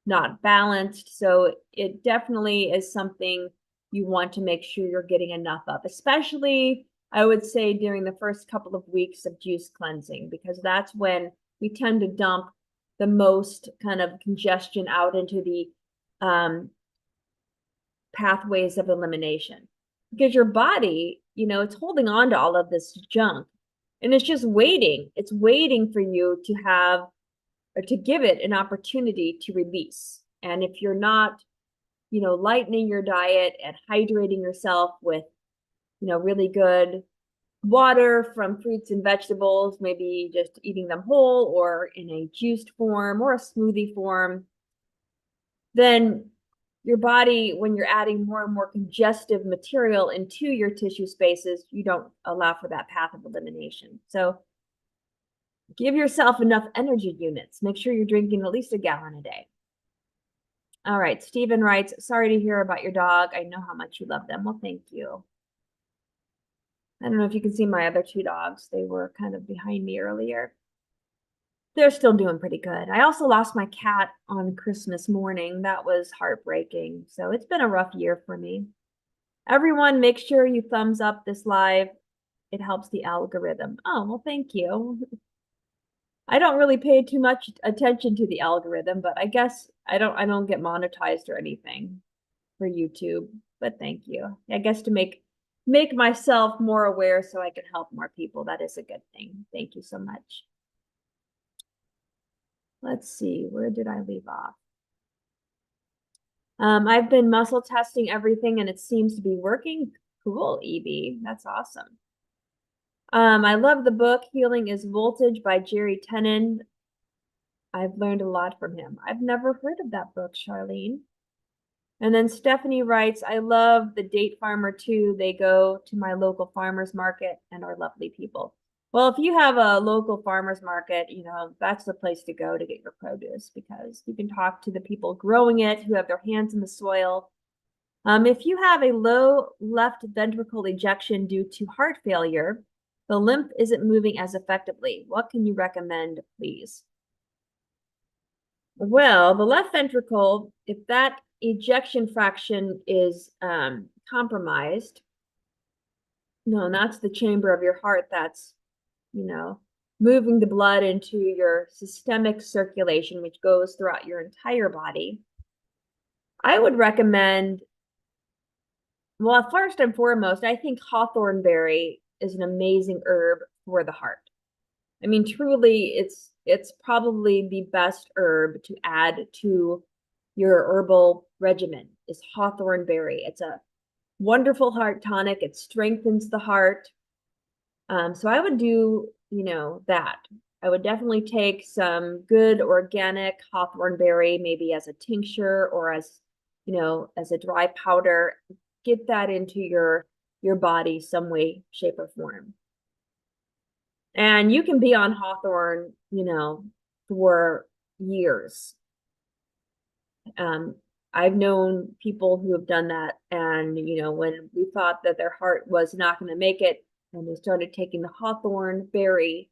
not balanced. So it definitely is something you want to make sure you're getting enough of, especially I would say during the first couple of weeks of juice cleansing, because that's when we tend to dump the most kind of congestion out into the pathways of elimination. Because your body, it's holding on to all of this junk and it's just waiting. It's waiting for you to have or to give it an opportunity to release. And if you're not, lightening your diet and hydrating yourself with, really good water from fruits and vegetables, maybe just eating them whole or in a juiced form or a smoothie form, then your body, when you're adding more and more congestive material into your tissue spaces, you don't allow for that path of elimination. So give yourself enough energy units. Make sure you're drinking at least a gallon a day. All right, Stephen writes, sorry to hear about your dog. I know how much you love them. Well, thank you. I don't know if you can see my other 2 dogs. They were kind of behind me earlier. They're still doing pretty good. I also lost my cat on Christmas morning. That was heartbreaking. So it's been a rough year for me. Everyone, make sure you thumbs up this live. It helps the algorithm. Oh, well, thank you. I don't really pay too much attention to the algorithm, but I guess I don't get monetized or anything for YouTube, but thank you. I guess to make myself more aware so I can help more people. That is a good thing. Thank you so much. Let's see, where did I leave off? I've been muscle testing everything and it seems to be working. Cool, EB. That's awesome. I love the book Healing is Voltage by Jerry Tenen. I've learned a lot from him. I've never heard of that book, Charlene. And then Stephanie writes, I love the date farmer too. They go to my local farmer's market and are lovely people. Well, if you have a local farmer's market, that's the place to go to get your produce because you can talk to the people growing it who have their hands in the soil. If you have a low left ventricle ejection due to heart failure, the lymph isn't moving as effectively. What can you recommend, please? Well, the left ventricle, if that ejection fraction is compromised, no, that's the chamber of your heart that's, moving the blood into your systemic circulation, which goes throughout your entire body, I would recommend, well, first and foremost, I think hawthorn berry is an amazing herb for the heart. I mean, truly, it's probably the best herb to add to your herbal regimen is hawthorn berry. It's a wonderful heart tonic. It strengthens the heart. So I would do, that. I would definitely take some good organic hawthorn berry, maybe as a tincture or as, as a dry powder. Get that into your body some way, shape, or form. And you can be on hawthorn, for years. I've known people who have done that, and when we thought that their heart was not going to make it, and they started taking the hawthorn berry,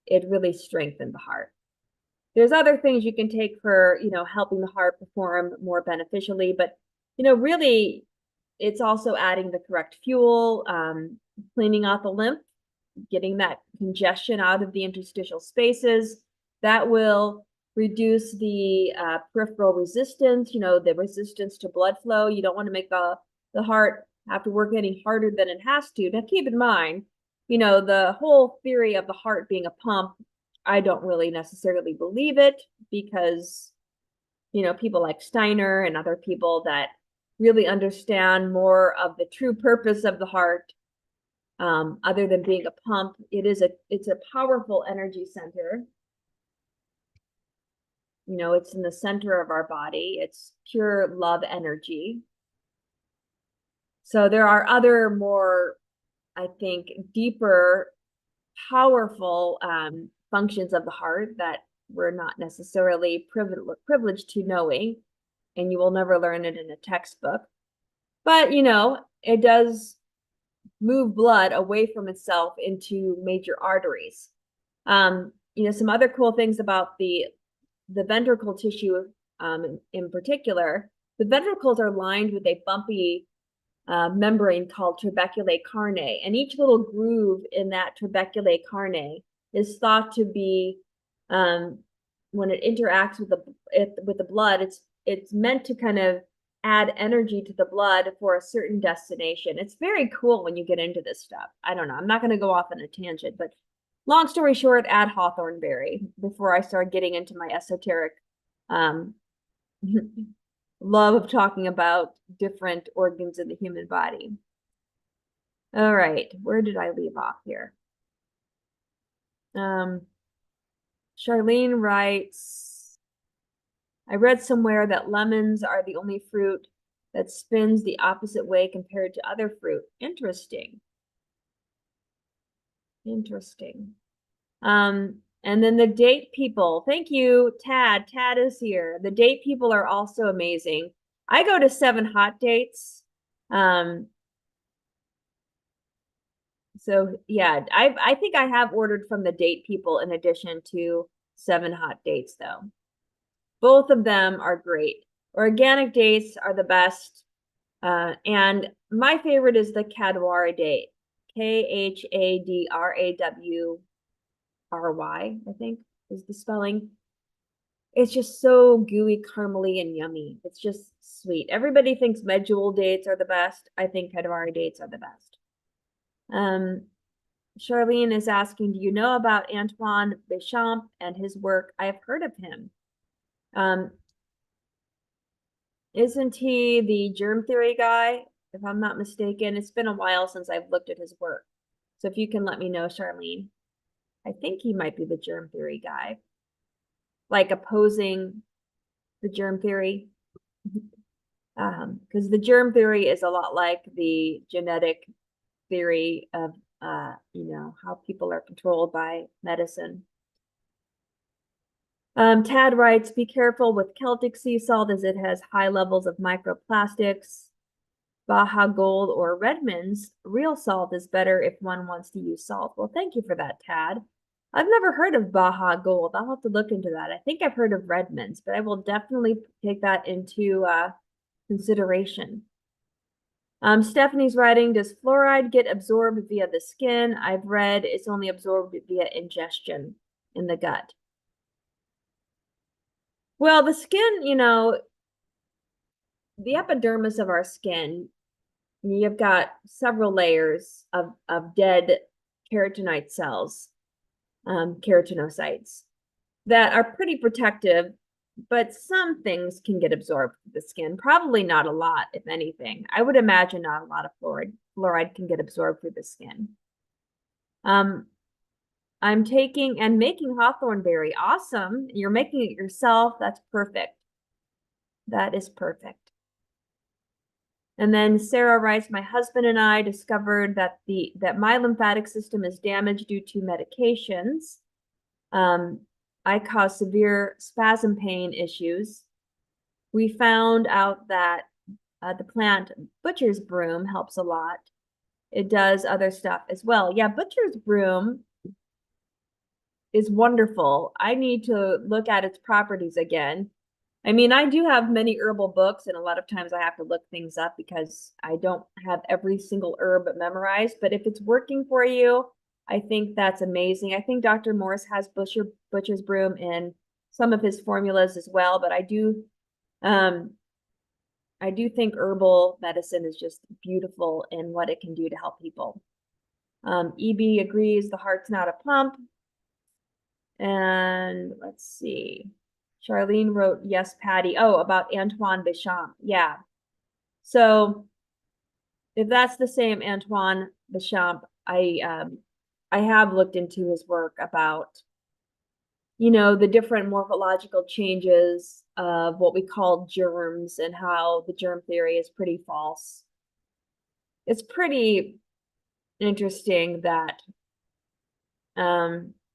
it really strengthened the heart. There's other things you can take for, helping the heart perform more beneficially, but really it's also adding the correct fuel, cleaning out the lymph, getting that congestion out of the interstitial spaces. That will reduce the peripheral resistance, the resistance to blood flow. You don't want to make the heart have to work any harder than it has to. Now, keep in mind, the whole theory of the heart being a pump, I don't really necessarily believe it because, people like Steiner and other people that really understand more of the true purpose of the heart, other than being a pump. It's a powerful energy center. It's in the center of our body. It's pure love energy. So there are other more, I think, deeper, powerful functions of the heart that we're not necessarily privileged to knowing, and you will never learn it in a textbook. But, it does move blood away from itself into major arteries. Some other cool things about the ventricle tissue, in particular, the ventricles are lined with a bumpy membrane called trabeculae carneae, and each little groove in that trabeculae carneae is thought to be, when it interacts with the blood, it's meant to kind of add energy to the blood for a certain destination. It's very cool when you get into this stuff. I don't know. I'm not going to go off on a tangent, but long story short, add hawthorn berry before I start getting into my esoteric love of talking about different organs in the human body. All right, where did I leave off here? Charlene writes, I read somewhere that lemons are the only fruit that spins the opposite way compared to other fruit. Interesting. Interesting. And then the date people. Thank you, Tad. Tad is here. The date people are also amazing. I go to 7 Hot Dates. So yeah, I think I have ordered from the date people in addition to 7 Hot Dates though. Both of them are great. Organic dates are the best. And my favorite is the Kadwari date. Khadrawry, I think is the spelling. It's just so gooey, caramely, and yummy. It's just sweet. Everybody thinks medjool dates are the best. I think Kadwari dates are the best. Charlene is asking, do you know about Antoine Béchamp and his work? I have heard of him. Isn't he the germ theory guy? If I'm not mistaken, it's been a while since I've looked at his work. So if you can let me know, Charlene. I think he might be the germ theory guy, like opposing the germ theory. Because the germ theory is a lot like the genetic theory of, how people are controlled by medicine. Tad writes, be careful with Celtic sea salt as it has high levels of microplastics. Baja Gold or Redmond's real salt is better if one wants to use salt. Well, thank you for that, Tad. I've never heard of Baja Gold. I'll have to look into that. I think I've heard of Redmond's, but I will definitely take that into consideration. Stephanie's writing, does fluoride get absorbed via the skin? I've read it's only absorbed via ingestion in the gut. Well, the skin, the epidermis of our skin, you've got several layers of dead keratinite cells, keratinocytes, that are pretty protective, but some things can get absorbed through the skin. Probably not a lot, if anything. I would imagine not a lot of fluoride can get absorbed through the skin. I'm taking and making hawthorn berry. Awesome. You're making it yourself. That's perfect. That is perfect. And then Sarah writes, my husband and I discovered that my lymphatic system is damaged due to medications. I cause severe spasm pain issues. We found out that the plant butcher's broom helps a lot. It does other stuff as well. Yeah, butcher's broom is wonderful. I need to look at its properties again. I mean, I do have many herbal books, and a lot of times I have to look things up because I don't have every single herb memorized. But if it's working for you, I think that's amazing. I think Dr. Morse has butcher's broom in some of his formulas as well. But I do think herbal medicine is just beautiful in what it can do to help people. EB agrees the heart's not a pump. And let's see. Charlene wrote, yes, Patty. Oh, about Antoine Béchamp. Yeah. So if that's the same Antoine Béchamp, I have looked into his work about, the different morphological changes of what we call germs and how the germ theory is pretty false. It's pretty interesting that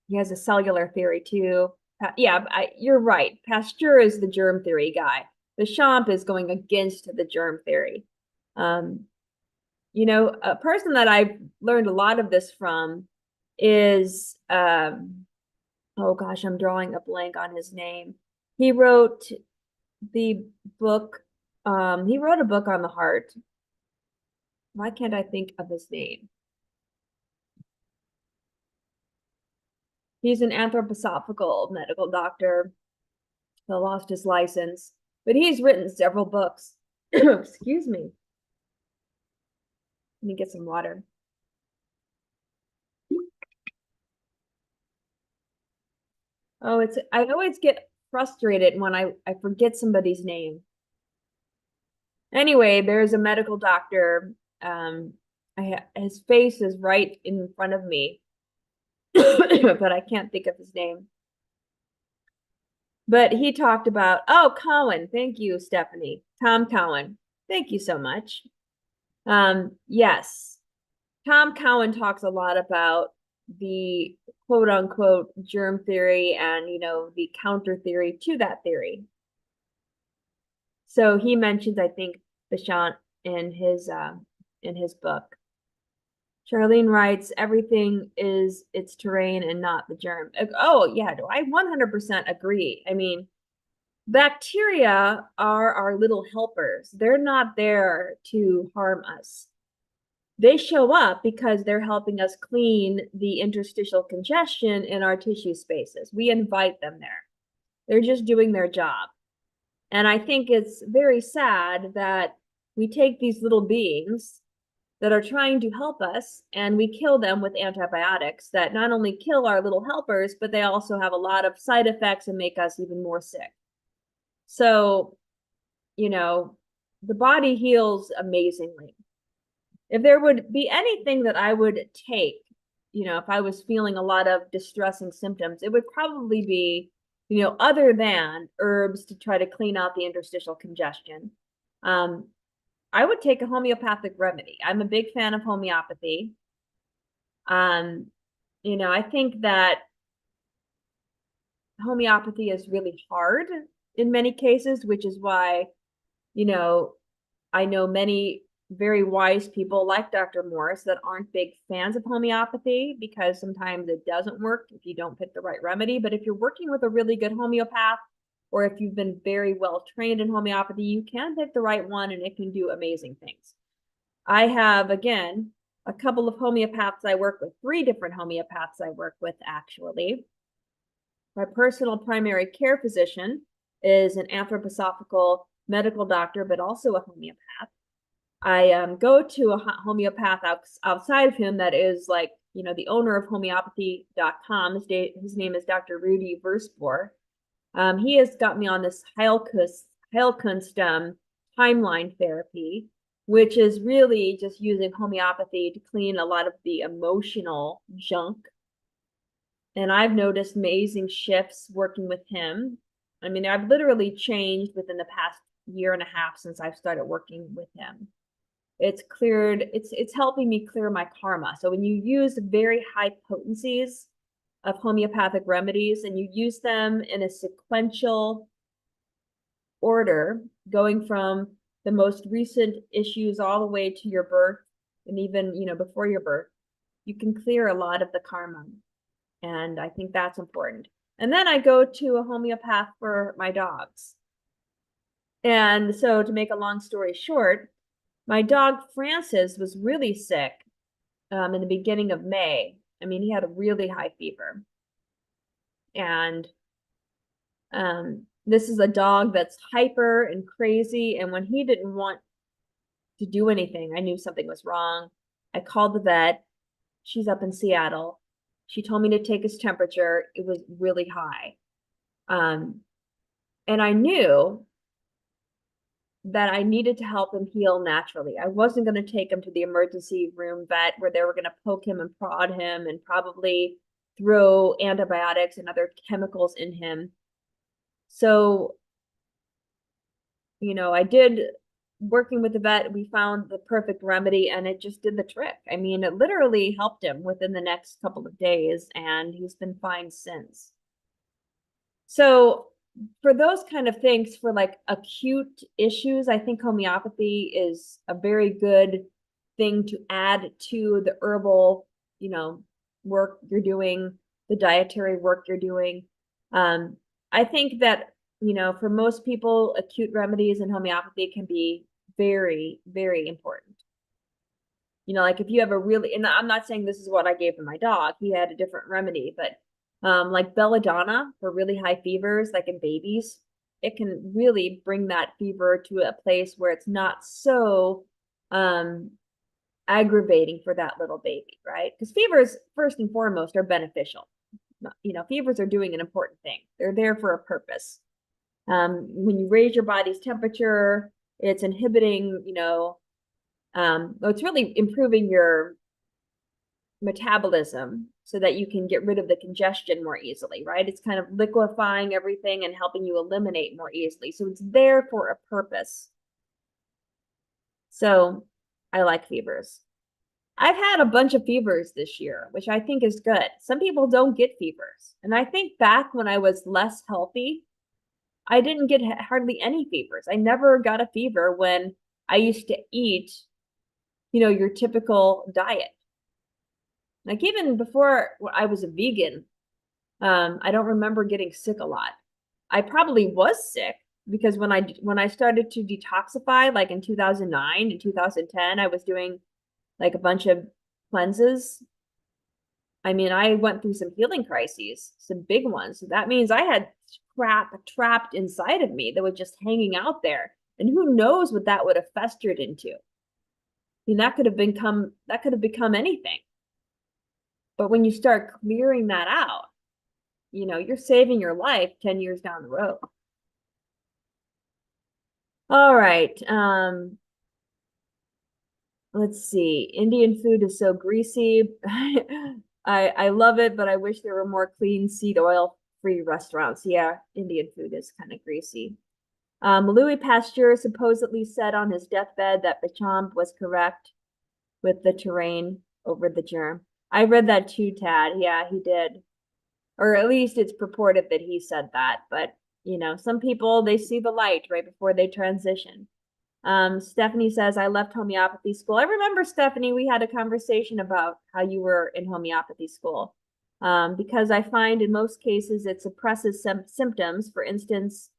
he has a cellular theory too. Yeah, you're right. Pasteur is the germ theory guy. Béchamp is going against the germ theory. A person that I've learned a lot of this from is, oh gosh, I'm drawing a blank on his name. He wrote the book, he wrote a book on the heart. Why can't I think of his name? He's an anthroposophical medical doctor. He lost his license, but he's written several books. Excuse me. Let me get some water. Oh, I always get frustrated when I forget somebody's name. Anyway, there's a medical doctor. His face is right in front of me, but I can't think of his name. But he talked about, oh, Cowan. Thank you, Stephanie. Tom Cowan. Thank you so much. Yes. Tom Cowan talks a lot about the quote unquote germ theory and, the counter theory to that theory. So he mentions, I think, Béchamp in his book. Charlene writes, everything is its terrain and not the germ. Oh, yeah, I 100% agree. I mean, bacteria are our little helpers. They're not there to harm us. They show up because they're helping us clean the interstitial congestion in our tissue spaces. We invite them there. They're just doing their job. And I think it's very sad that we take these little beings that are trying to help us and we kill them with antibiotics that not only kill our little helpers, but they also have a lot of side effects and make us even more sick. So, the body heals amazingly. If there would be anything that I would take, if I was feeling a lot of distressing symptoms, it would probably be, other than herbs to try to clean out the interstitial congestion. I would take a homeopathic remedy. I'm a big fan of homeopathy. I think that homeopathy is really hard in many cases, which is why, I know many very wise people like Dr. Morse that aren't big fans of homeopathy because sometimes it doesn't work if you don't pick the right remedy. But if you're working with a really good homeopath, or if you've been very well trained in homeopathy, you can pick the right one and it can do amazing things. I have, again, a couple of homeopaths I work with, 3 different homeopaths I work with, actually. My personal primary care physician is an anthroposophical medical doctor, but also a homeopath. I go to a homeopath outside of him that is like, you know, the owner of homeopathy.com. His name is Dr. Rudy Versboer. He has got me on this Heilkunst timeline therapy, which is really just using homeopathy to clean a lot of the emotional junk. And I've noticed amazing shifts working with him. I mean, I've literally changed within the past year and a half since I've started working with him. It's helping me clear my karma. So when you use very high potencies of homeopathic remedies and you use them in a sequential order, going from the most recent issues all the way to your birth and even, you know, before your birth, you can clear a lot of the karma. And I think that's important. And then I go to a homeopath for my dogs. And so to make a long story short, my dog Francis was really sick in the beginning of May. I mean, he had a really high fever. And this is a dog that's hyper and crazy. And when he didn't want to do anything, I knew something was wrong. I called the vet. She's up in Seattle. She told me to take his temperature. It was really high. And I knew that I needed to help him heal naturally. I wasn't going to take him to the emergency room vet where they were going to poke him and prod him and probably throw antibiotics and other chemicals in him. So, you know, I did working with the vet, we found the perfect remedy and it just did the trick. I mean, it literally helped him within the next couple of days and he's been fine since. So for those kind of things, for like acute issues, I think homeopathy is a very good thing to add to the herbal, you know, work you're doing, the dietary work you're doing. I think that, you know, for most people, acute remedies and homeopathy can be very, very important. You know, like if you have a really, and I'm not saying this is what I gave to my dog, he had a different remedy, but like belladonna for really high fevers, like in babies, it can really bring that fever to a place where it's not so aggravating for that little baby, right? Because fevers, first and foremost, are beneficial. You know, fevers are doing an important thing. They're there for a purpose. When you raise your body's temperature, it's inhibiting, you know, it's really improving your metabolism so that you can get rid of the congestion more easily, right? It's kind of liquefying everything and helping you eliminate more easily. So it's there for a purpose. So I like fevers. I've had a bunch of fevers this year, which I think is good. Some people don't get fevers. And I think back when I was less healthy, I didn't get hardly any fevers. I never got a fever when I used to eat, you know, your typical diet. Like even before I was a vegan, I don't remember getting sick a lot. I probably was sick because when I started to detoxify, like in 2009 and 2010, I was doing like a bunch of cleanses. I mean, I went through some healing crises, some big ones. So that means I had crap trapped inside of me that was just hanging out there. And who knows what that would have festered into. I mean, that could have become anything. But when you start clearing that out, you know, you're saving your life 10 years down the road. All right. Let's see. Indian food is so greasy. I love it, but I wish there were more clean seed oil free restaurants. Yeah, Indian food is kind of greasy. Louis Pasteur supposedly said on his deathbed that Bechamp was correct with the terrain over the germ. I read that too, Tad. Yeah, he did. Or at least it's purported that he said that. But, you know, some people, they see the light right before they transition. Stephanie says, I left homeopathy school. I remember, Stephanie, we had a conversation about how you were in homeopathy school. Because I find in most cases it suppresses some symptoms. For instance,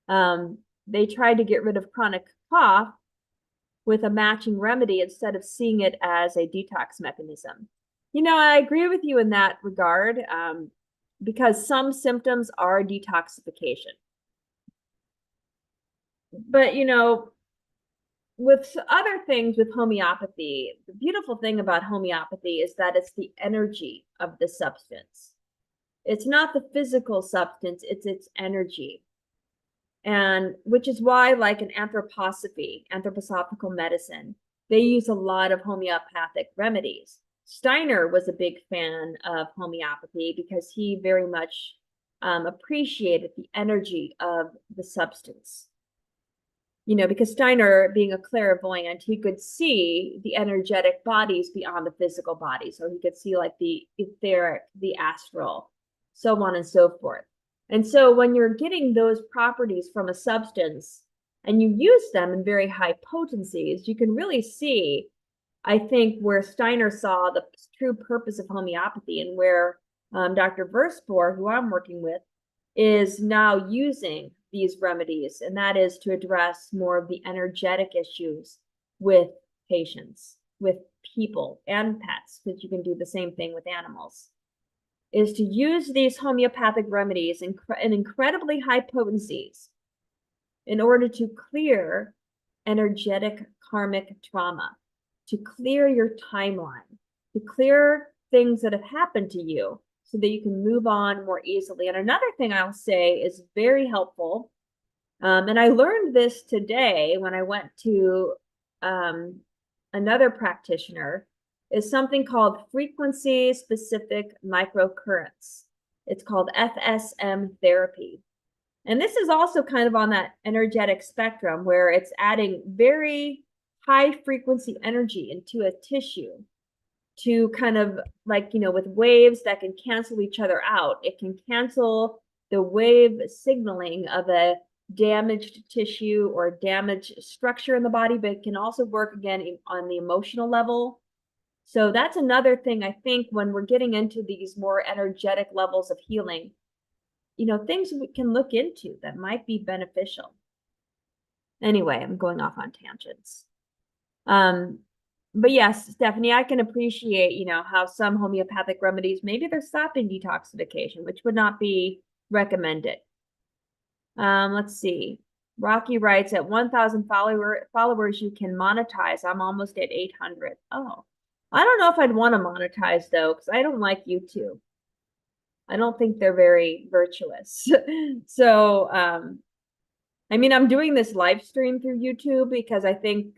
they tried to get rid of chronic cough with a matching remedy instead of seeing it as a detox mechanism. You know, I agree with you in that regard, because some symptoms are detoxification. But, you know, with other things with homeopathy, the beautiful thing about homeopathy is that it's the energy of the substance. It's not the physical substance, it's its energy. And which is why, like in anthroposophical medicine, they use a lot of homeopathic remedies. Steiner was a big fan of homeopathy because he very much appreciated the energy of the substance. You know, because Steiner, being a clairvoyant, he could see the energetic bodies beyond the physical body. So he could see like the etheric, the astral, so on and so forth. And so when you're getting those properties from a substance and you use them in very high potencies, you can really see, I think, where Steiner saw the true purpose of homeopathy, and where Dr. Verspoor, who I'm working with, is now using these remedies, and that is to address more of the energetic issues with patients, with people and pets, because you can do the same thing with animals, is to use these homeopathic remedies in incredibly high potencies in order to clear energetic karmic trauma, to clear your timeline, to clear things that have happened to you, so that you can move on more easily. And another thing I'll say is very helpful, and I learned this today when I went to another practitioner, is something called frequency-specific microcurrents. It's called FSM therapy. And this is also kind of on that energetic spectrum where it's adding very high frequency energy into a tissue to kind of, like, you know, with waves that can cancel each other out. It can cancel the wave signaling of a damaged tissue or damaged structure in the body, but it can also work again on the emotional level. So that's another thing, I think, when we're getting into these more energetic levels of healing, you know, things we can look into that might be beneficial. Anyway, I'm going off on tangents. But yes, Stephanie, I can appreciate, you know, how some homeopathic remedies, maybe they're stopping detoxification, which would not be recommended. Let's see. Rocky writes, at 1,000 followers, you can monetize. I'm almost at 800. Oh, I don't know if I'd want to monetize though, because I don't like YouTube. I don't think they're very virtuous. So, I mean, I'm doing this live stream through YouTube because I think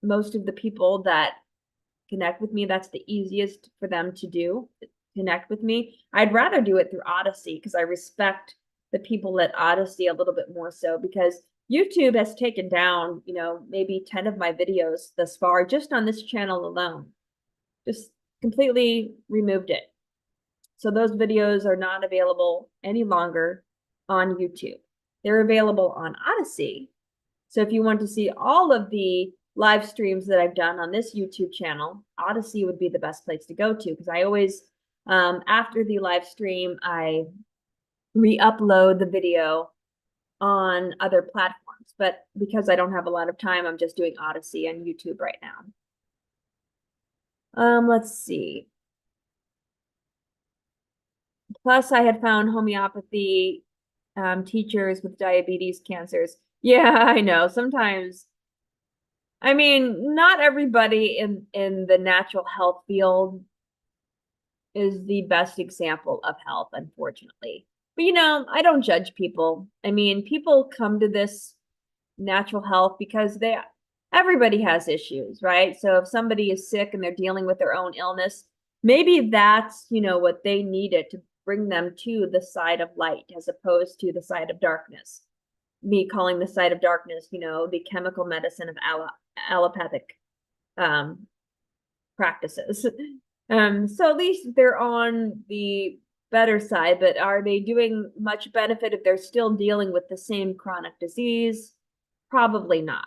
most of the people that connect with me, that's the easiest for them to do, connect with me. I'd rather do it through Odyssey because I respect the people at Odyssey a little bit more so, because YouTube has taken down, you know, maybe 10 of my videos thus far, just on this channel alone. Just completely removed it. So those videos are not available any longer on YouTube. They're available on Odyssey. So if you want to see all of the live streams that I've done on this YouTube channel, Odyssey would be the best place to go to, because I always, after the live stream, I re-upload the video on other platforms. But because I don't have a lot of time, I'm just doing Odyssey and YouTube right now. Let's see. Plus, I had found homeopathy teachers with diabetes, cancers. Yeah, I know. Sometimes, I mean, not everybody in the natural health field is the best example of health, unfortunately. But, you know, I don't judge people. I mean, people come to this natural health because everybody has issues, right? So if somebody is sick and they're dealing with their own illness, maybe that's, you know, what they needed to bring them to the side of light as opposed to the side of darkness. Me calling the side of darkness, you know, the chemical medicine of allopathic practices. So at least they're on the better side, but are they doing much benefit if they're still dealing with the same chronic disease? Probably not.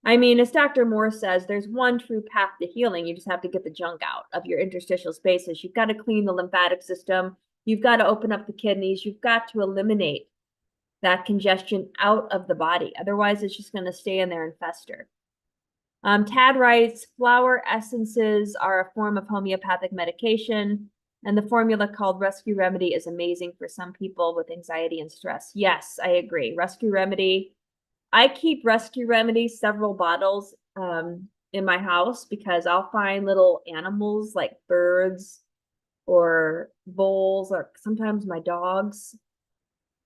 I mean, as Dr. Moore says, there's one true path to healing. You just have to get the junk out of your interstitial spaces. You've got to clean the lymphatic system. You've got to open up the kidneys. You've got to eliminate that congestion out of the body. Otherwise, it's just going to stay in there and fester. Tad writes, flower essences are a form of homeopathic medication, and the formula called Rescue Remedy is amazing for some people with anxiety and stress. Yes, I agree. Rescue Remedy. I keep Rescue Remedy, several bottles in my house because I'll find little animals like birds or voles or sometimes my dogs.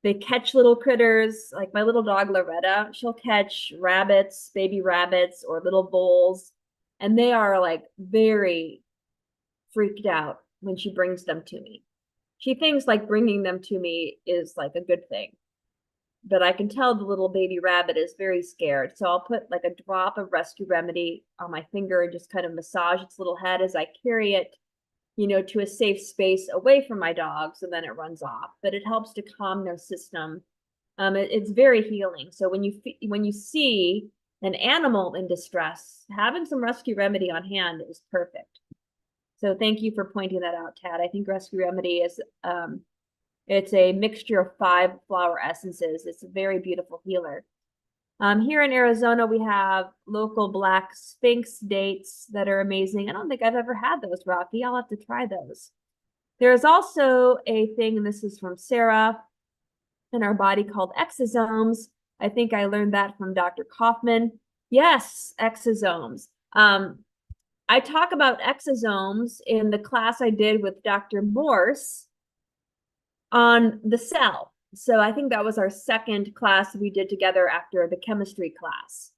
They catch little critters, like my little dog Loretta. She'll catch rabbits, baby rabbits, or little voles, and they are like very freaked out when she brings them to me. She thinks like bringing them to me is like a good thing, but I can tell the little baby rabbit is very scared. So I'll put like a drop of Rescue Remedy on my finger and just kind of massage its little head as I carry it, you know, to a safe space away from my dogs, and then it runs off. But it helps to calm their system. It's very healing. So when you see an animal in distress, having some Rescue Remedy on hand is perfect. So thank you for pointing that out, Tad. I think Rescue Remedy is it's a mixture of 5 flower essences. It's a very beautiful healer. Here in Arizona, we have local Black Sphinx dates that are amazing. I don't think I've ever had those, Rocky. I'll have to try those. There's also a thing, and this is from Sarah, in our body called exosomes. I think I learned that from Dr. Kaufman. Yes, exosomes. I talk about exosomes in the class I did with Dr. Morse on the cell. So I think that was our second class we did together after the chemistry class.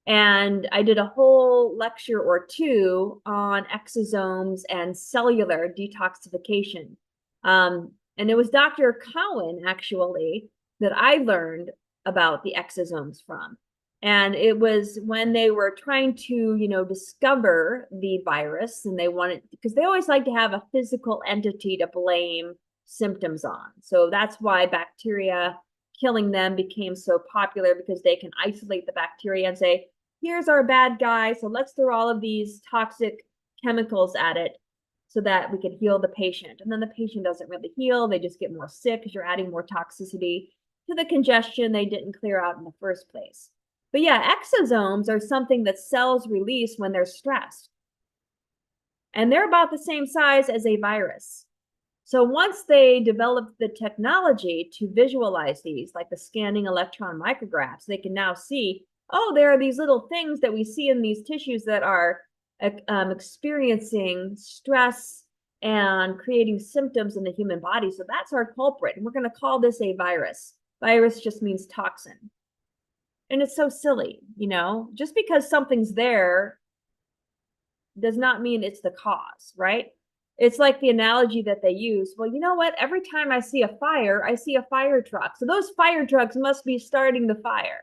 And I did a whole lecture or two on exosomes and cellular detoxification. And it was Dr. Cowan, actually, that I learned about the exosomes from. And it was when they were trying to, you know, discover the virus, and they wanted, because they always like to have a physical entity to blame symptoms on. So that's why bacteria, killing them became so popular, because they can isolate the bacteria and say, here's our bad guy, so let's throw all of these toxic chemicals at it so that we can heal the patient. And then the patient doesn't really heal, they just get more sick because you're adding more toxicity to the congestion they didn't clear out in the first place. But yeah, exosomes are something that cells release when they're stressed. And they're about the same size as a virus. So once they developed the technology to visualize these, like the scanning electron micrographs, they can now see, oh, there are these little things that we see in these tissues that are experiencing stress and creating symptoms in the human body. So that's our culprit. And we're going to call this a virus. Virus just means toxin. And it's so silly, you know, just because something's there does not mean it's the cause, right? It's like the analogy that they use. Well, you know what? Every time I see a fire, I see a fire truck. So those fire trucks must be starting the fire.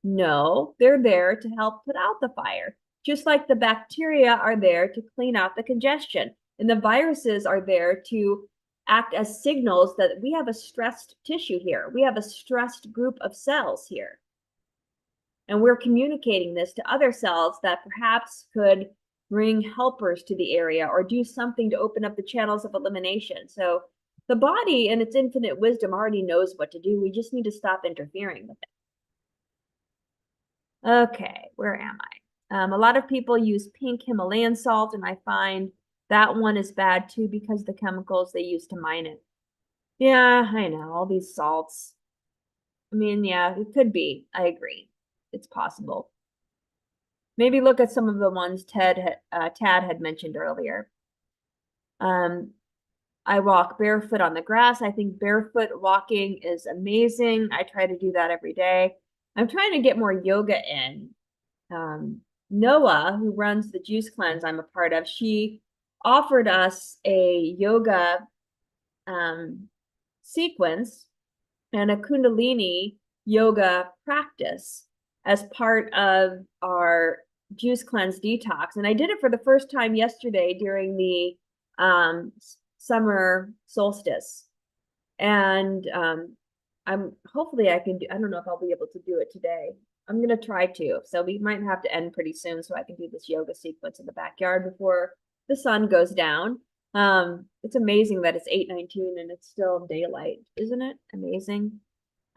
No, they're there to help put out the fire. Just like the bacteria are there to clean out the congestion. And the viruses are there to act as signals that we have a stressed tissue here. We have a stressed group of cells here. And we're communicating this to other cells that perhaps could bring helpers to the area or do something to open up the channels of elimination. So the body in its infinite wisdom already knows what to do. We just need to stop interfering with it. Okay, where am I? A lot of people use pink Himalayan salt, and I find that one is bad too because the chemicals they use to mine it. Yeah, I know, all these salts. I mean, yeah, it could be. I agree. It's possible. Maybe look at some of the ones Tad had mentioned earlier. I walk barefoot on the grass. I think barefoot walking is amazing. I try to do that every day. I'm trying to get more yoga in. Noah, who runs the Juice Cleanse I'm a part of, she offered us a yoga sequence and a Kundalini yoga practice as part of our Juice Cleanse detox. And I did it for the first time yesterday during the summer solstice. And hopefully I can do, I don't know if I'll be able to do it today. I'm going to try to. So we might have to end pretty soon so I can do this yoga sequence in the backyard before the sun goes down. It's amazing that it's 8:19 and it's still daylight, isn't it? Amazing.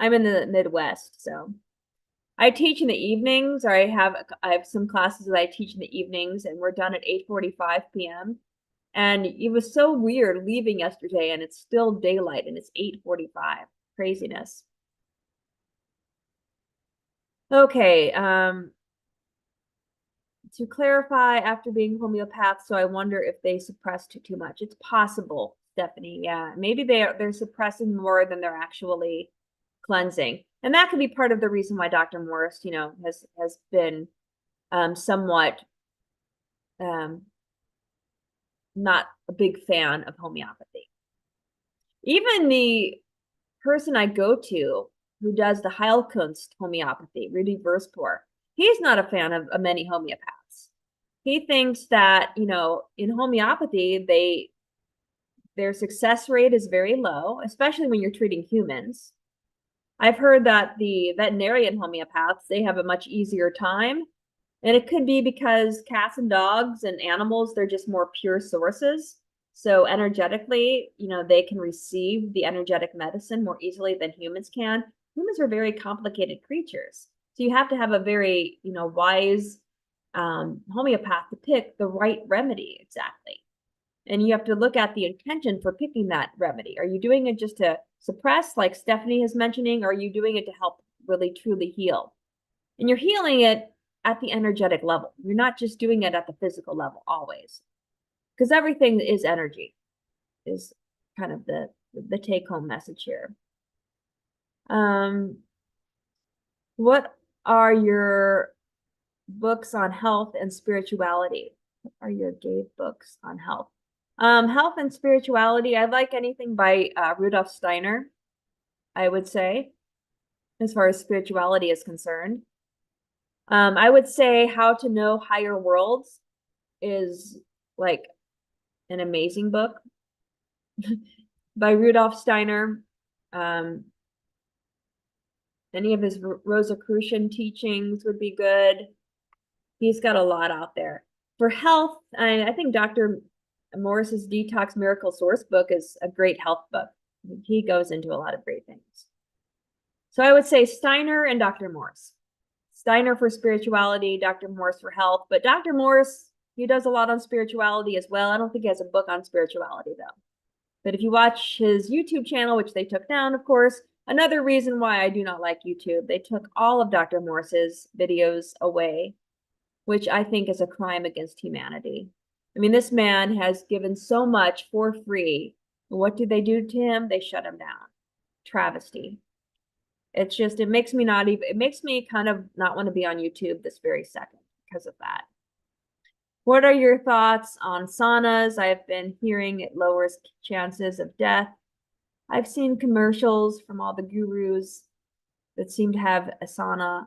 I'm in the Midwest, so I teach in the evenings, or I have some classes that I teach in the evenings, and we're done at 8:45 p.m. And it was so weird leaving yesterday, and it's still daylight, and it's 8:45. Craziness. Okay, to clarify, after being homeopath, so I wonder if they suppressed too much. It's possible, Stephanie. Yeah, maybe they're suppressing more than they're actually cleansing, and that could be part of the reason why Dr. Morris, has been somewhat not a big fan of homeopathy. Even the person I go to who does the Heilkunst homeopathy, Rudy Verspor, he's not a fan of many homeopaths. He thinks that, in homeopathy, their success rate is very low, especially when you're treating humans. I've heard that the veterinarian homeopaths, they have a much easier time. And it could be because cats and dogs and animals, they're just more pure sources. So energetically, they can receive the energetic medicine more easily than humans can. Humans are very complicated creatures. So you have to have a very, wise homeopath to pick the right remedy exactly. And you have to look at the intention for picking that remedy. Are you doing it just to suppress, like Stephanie is mentioning, or are you doing it to help really truly heal? And you're healing it at the energetic level. You're not just doing it at the physical level always. Because everything is energy, is kind of the take-home message here. What are your books on health and spirituality? What are your gay books on health? Health and spirituality, I like anything by Rudolf Steiner, I would say, as far as spirituality is concerned. I would say How to Know Higher Worlds is like an amazing book by Rudolf Steiner. Any of his Rosicrucian teachings would be good. He's got a lot out there. For health, I think Dr. Morris's Detox Miracle Source book is a great health book. He goes into a lot of great things. So I would say Steiner and Dr. Morris. Steiner for spirituality, Dr. Morris for health. But Dr. Morris, he does a lot on spirituality as well. I don't think he has a book on spirituality, though. But if you watch his YouTube channel, which they took down, of course, another reason why I do not like YouTube, they took all of Dr. Morris's videos away, which I think is a crime against humanity. I mean, this man has given so much for free. What do they do to him? They shut him down. Travesty. It's just, it makes me kind of not want to be on YouTube this very second because of that. What are your thoughts on saunas? I've been hearing it lowers chances of death. I've seen commercials from all the gurus that seem to have a sauna.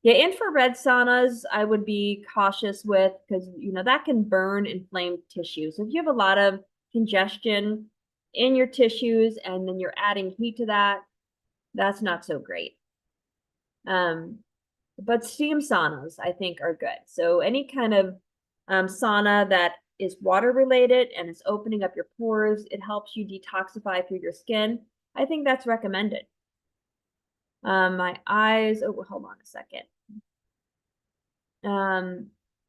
Yeah, infrared saunas I would be cautious with because, that can burn inflamed tissues. If you have a lot of congestion in your tissues and then you're adding heat to that, that's not so great. But steam saunas, I think, are good. So any kind of sauna that is water related and is opening up your pores, it helps you detoxify through your skin. I think that's recommended. My eyes, oh, hold on a second.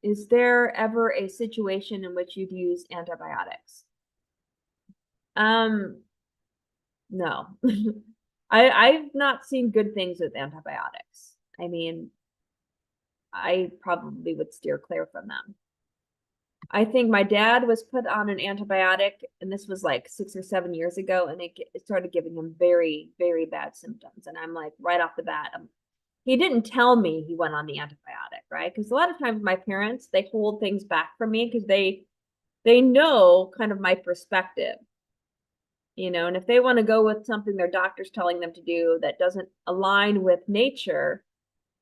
Is there ever a situation in which you'd use antibiotics? No. I've not seen good things with antibiotics. I mean, I probably would steer clear from them. I think my dad was put on an antibiotic, and this was like 6 or 7 years ago, and it started giving him very, very bad symptoms. And I'm like, right off the bat, he didn't tell me he went on the antibiotic, right? Because a lot of times my parents, they hold things back from me because they know kind of my perspective. And if they want to go with something their doctor's telling them to do that doesn't align with nature,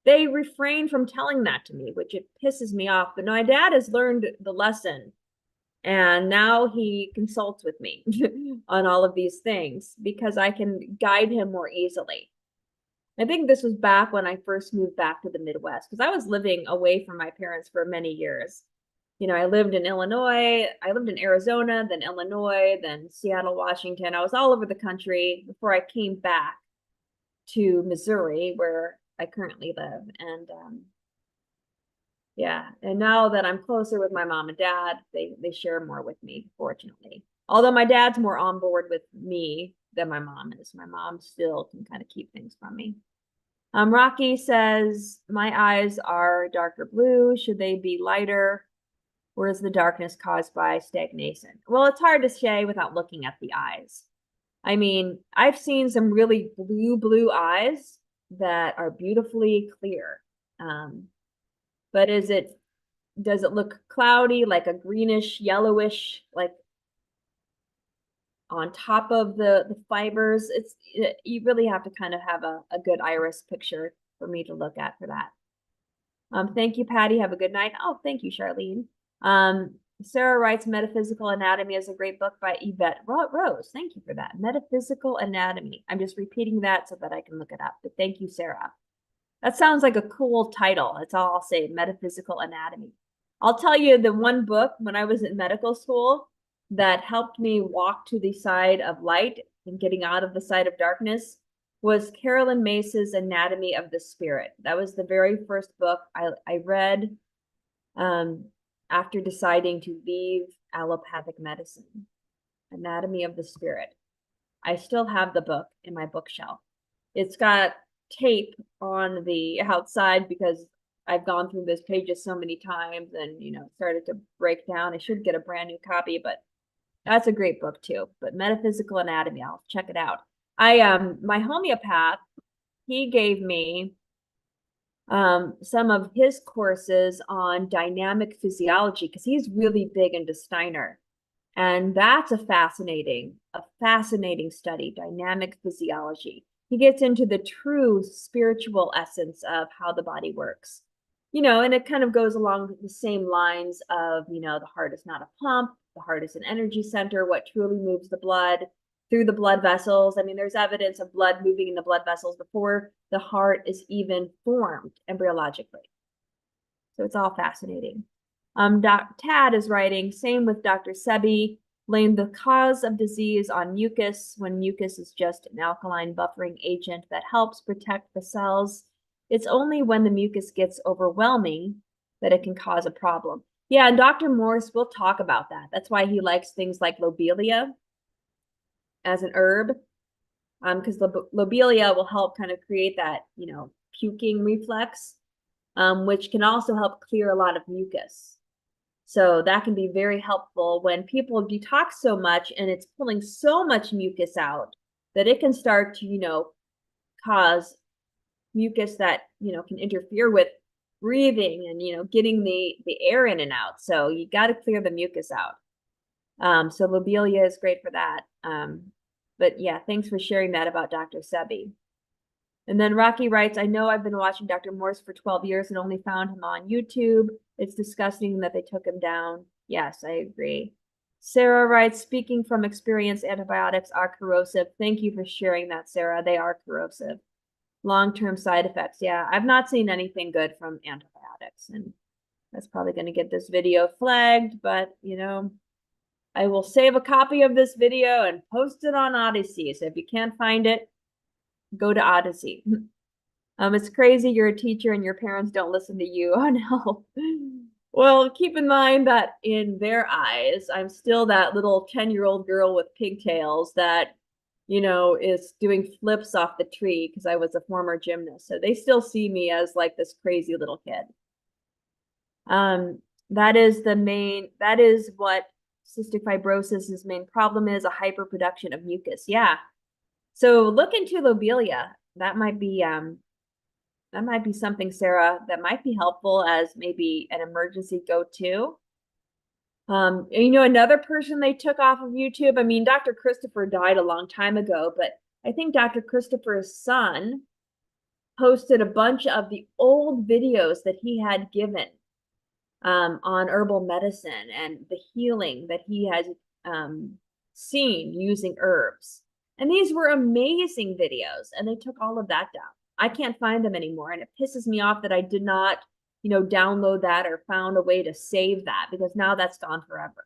they refrain from telling that to me, which it pisses me off. But my dad has learned the lesson, and now he consults with me on all of these things because I can guide him more easily. I think this was back when I first moved back to the Midwest because I was living away from my parents for many years. I lived in Illinois, I lived in Arizona, then Illinois, then Seattle, Washington. I was all over the country before I came back to Missouri, where I currently live. And yeah, and now that I'm closer with my mom and dad, they share more with me, fortunately. Although my dad's more on board with me than my mom is. My mom still can kind of keep things from me. Rocky says, my eyes are darker blue. Should they be lighter? Or is the darkness caused by stagnation? Well, it's hard to say without looking at the eyes. I mean, I've seen some really blue eyes that are beautifully clear. But does it look cloudy, like a greenish, yellowish, like on top of the fibers? You really have to kind of have a good iris picture for me to look at for that. Thank you, Patty. Have a good night. Oh, thank you, Charlene. Sarah writes, Metaphysical Anatomy is a great book by Yvette Rose. Thank you for that. Metaphysical Anatomy. I'm just repeating that so that I can look it up. But thank you, Sarah. That sounds like a cool title. That's all I'll say, Metaphysical Anatomy. I'll tell you the one book when I was in medical school that helped me walk to the side of light and getting out of the side of darkness was Carolyn Mace's Anatomy of the Spirit. That was the very first book I read after deciding to leave allopathic medicine. Anatomy of the Spirit. I still have the book in my bookshelf. It's got tape on the outside because I've gone through those pages so many times and, started to break down. I should get a brand new copy, but that's a great book too. But Metaphysical Anatomy, I'll check it out. My homeopath, he gave me some of his courses on dynamic physiology because he's really big into Steiner. And that's a fascinating study, dynamic physiology. He gets into the true spiritual essence of how the body works. And it kind of goes along the same lines of, the heart is not a pump, the heart is an energy center, what truly moves the blood through the blood vessels. I mean, there's evidence of blood moving in the blood vessels before the heart is even formed embryologically. So it's all fascinating. Tad is writing, same with Dr. Sebi, blamed the cause of disease on mucus when mucus is just an alkaline buffering agent that helps protect the cells. It's only when the mucus gets overwhelming that it can cause a problem. Yeah, and Dr. Morse will talk about that. That's why he likes things like lobelia as an herb, because lobelia will help kind of create that, puking reflex, which can also help clear a lot of mucus. So that can be very helpful when people detox so much and it's pulling so much mucus out that it can start to, cause mucus that, can interfere with breathing and, getting the air in and out. So you got to clear the mucus out. So lobelia is great for that. But yeah, thanks for sharing that about Dr. Sebi. And then Rocky writes, I know I've been watching Dr. Morse for 12 years and only found him on YouTube. It's disgusting that they took him down. Yes, I agree. Sarah writes, speaking from experience, antibiotics are corrosive. Thank you for sharing that, Sarah. They are corrosive. Long-term side effects. Yeah, I've not seen anything good from antibiotics. And that's probably going to get this video flagged, but, I will save a copy of this video and post it on Odyssey. So if you can't find it, go to Odyssey. It's crazy you're a teacher and your parents don't listen to you. Oh no. Well, keep in mind that in their eyes, I'm still that little 10-year-old girl with pigtails that, is doing flips off the tree because I was a former gymnast. So they still see me as like this crazy little kid. That is what cystic fibrosis' main problem is, a hyperproduction of mucus. Yeah. So look into lobelia. That might be something, Sarah, that might be helpful as maybe an emergency go-to. Another person they took off of YouTube, I mean, Dr. Christopher died a long time ago, but I think Dr. Christopher's son posted a bunch of the old videos that he had given on herbal medicine and the healing that he has seen using herbs. And these were amazing videos, and they took all of that down. I can't find them anymore, and it pisses me off that I did not, download that or found a way to save that, because now that's gone forever.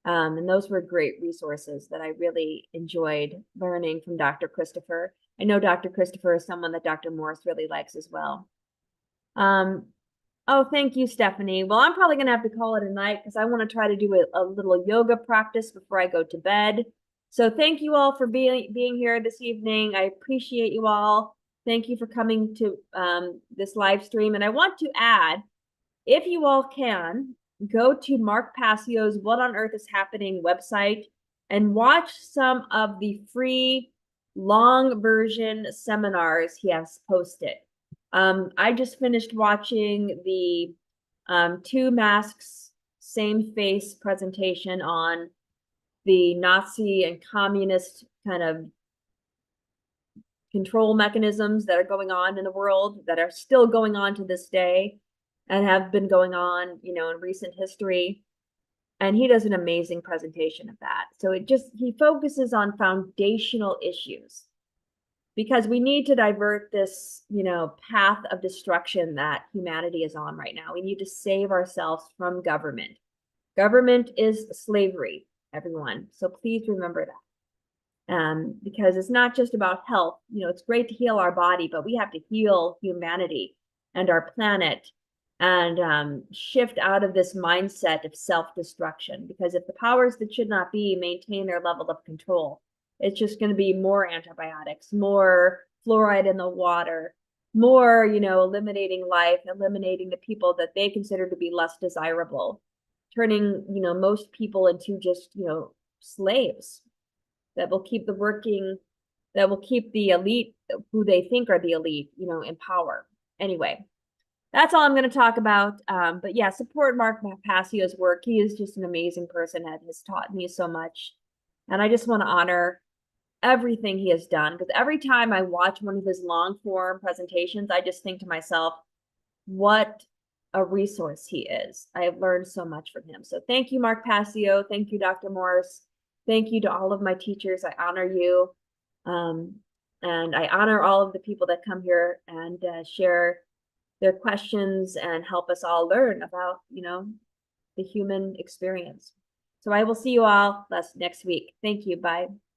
And those were great resources that I really enjoyed learning from Dr. Christopher. I know Dr. Christopher is someone that Dr. Morris really likes as well. Oh, thank you, Stephanie. Well, I'm probably gonna have to call it a night because I want to try to do a little yoga practice before I go to bed. So thank you all for being here this evening. I appreciate you all. Thank you for coming to this live stream. And I want to add, if you all can, go to Mark Passio's What on Earth is Happening website and watch some of the free long version seminars he has posted. I just finished watching the Two Masks, Same Face presentation on the Nazi and communist kind of control mechanisms that are going on in the world, that are still going on to this day and have been going on, you know, in recent history. And he does an amazing presentation of that. So he focuses on foundational issues because we need to divert this, you know, path of destruction that humanity is on right now. We need to save ourselves from government. Government is slavery, everyone. So please remember that. Because it's not just about health. You know, it's great to heal our body, but we have to heal humanity and our planet and shift out of this mindset of self-destruction. Because if the powers that should not be maintain their level of control, it's just going to be more antibiotics, more fluoride in the water, more, you know, eliminating life, eliminating the people that they consider to be less desirable, turning, you know, most people into just, you know, slaves that will keep the elite, who they think are the elite, you know, in power. Anyway, that's all I'm going to talk about. But yeah, support Mark Passio's work. He is just an amazing person and has taught me so much. And I just want to honor everything he has done, because every time I watch one of his long form presentations, I just think to myself, what a resource he is. I have learned so much from him. So thank you, Mark Passio. Thank you, Dr. Morris. Thank you to all of my teachers. I honor you. And I honor all of the people that come here and share their questions and help us all learn about, you know, the human experience. So I will see you all next week. Thank you. Bye.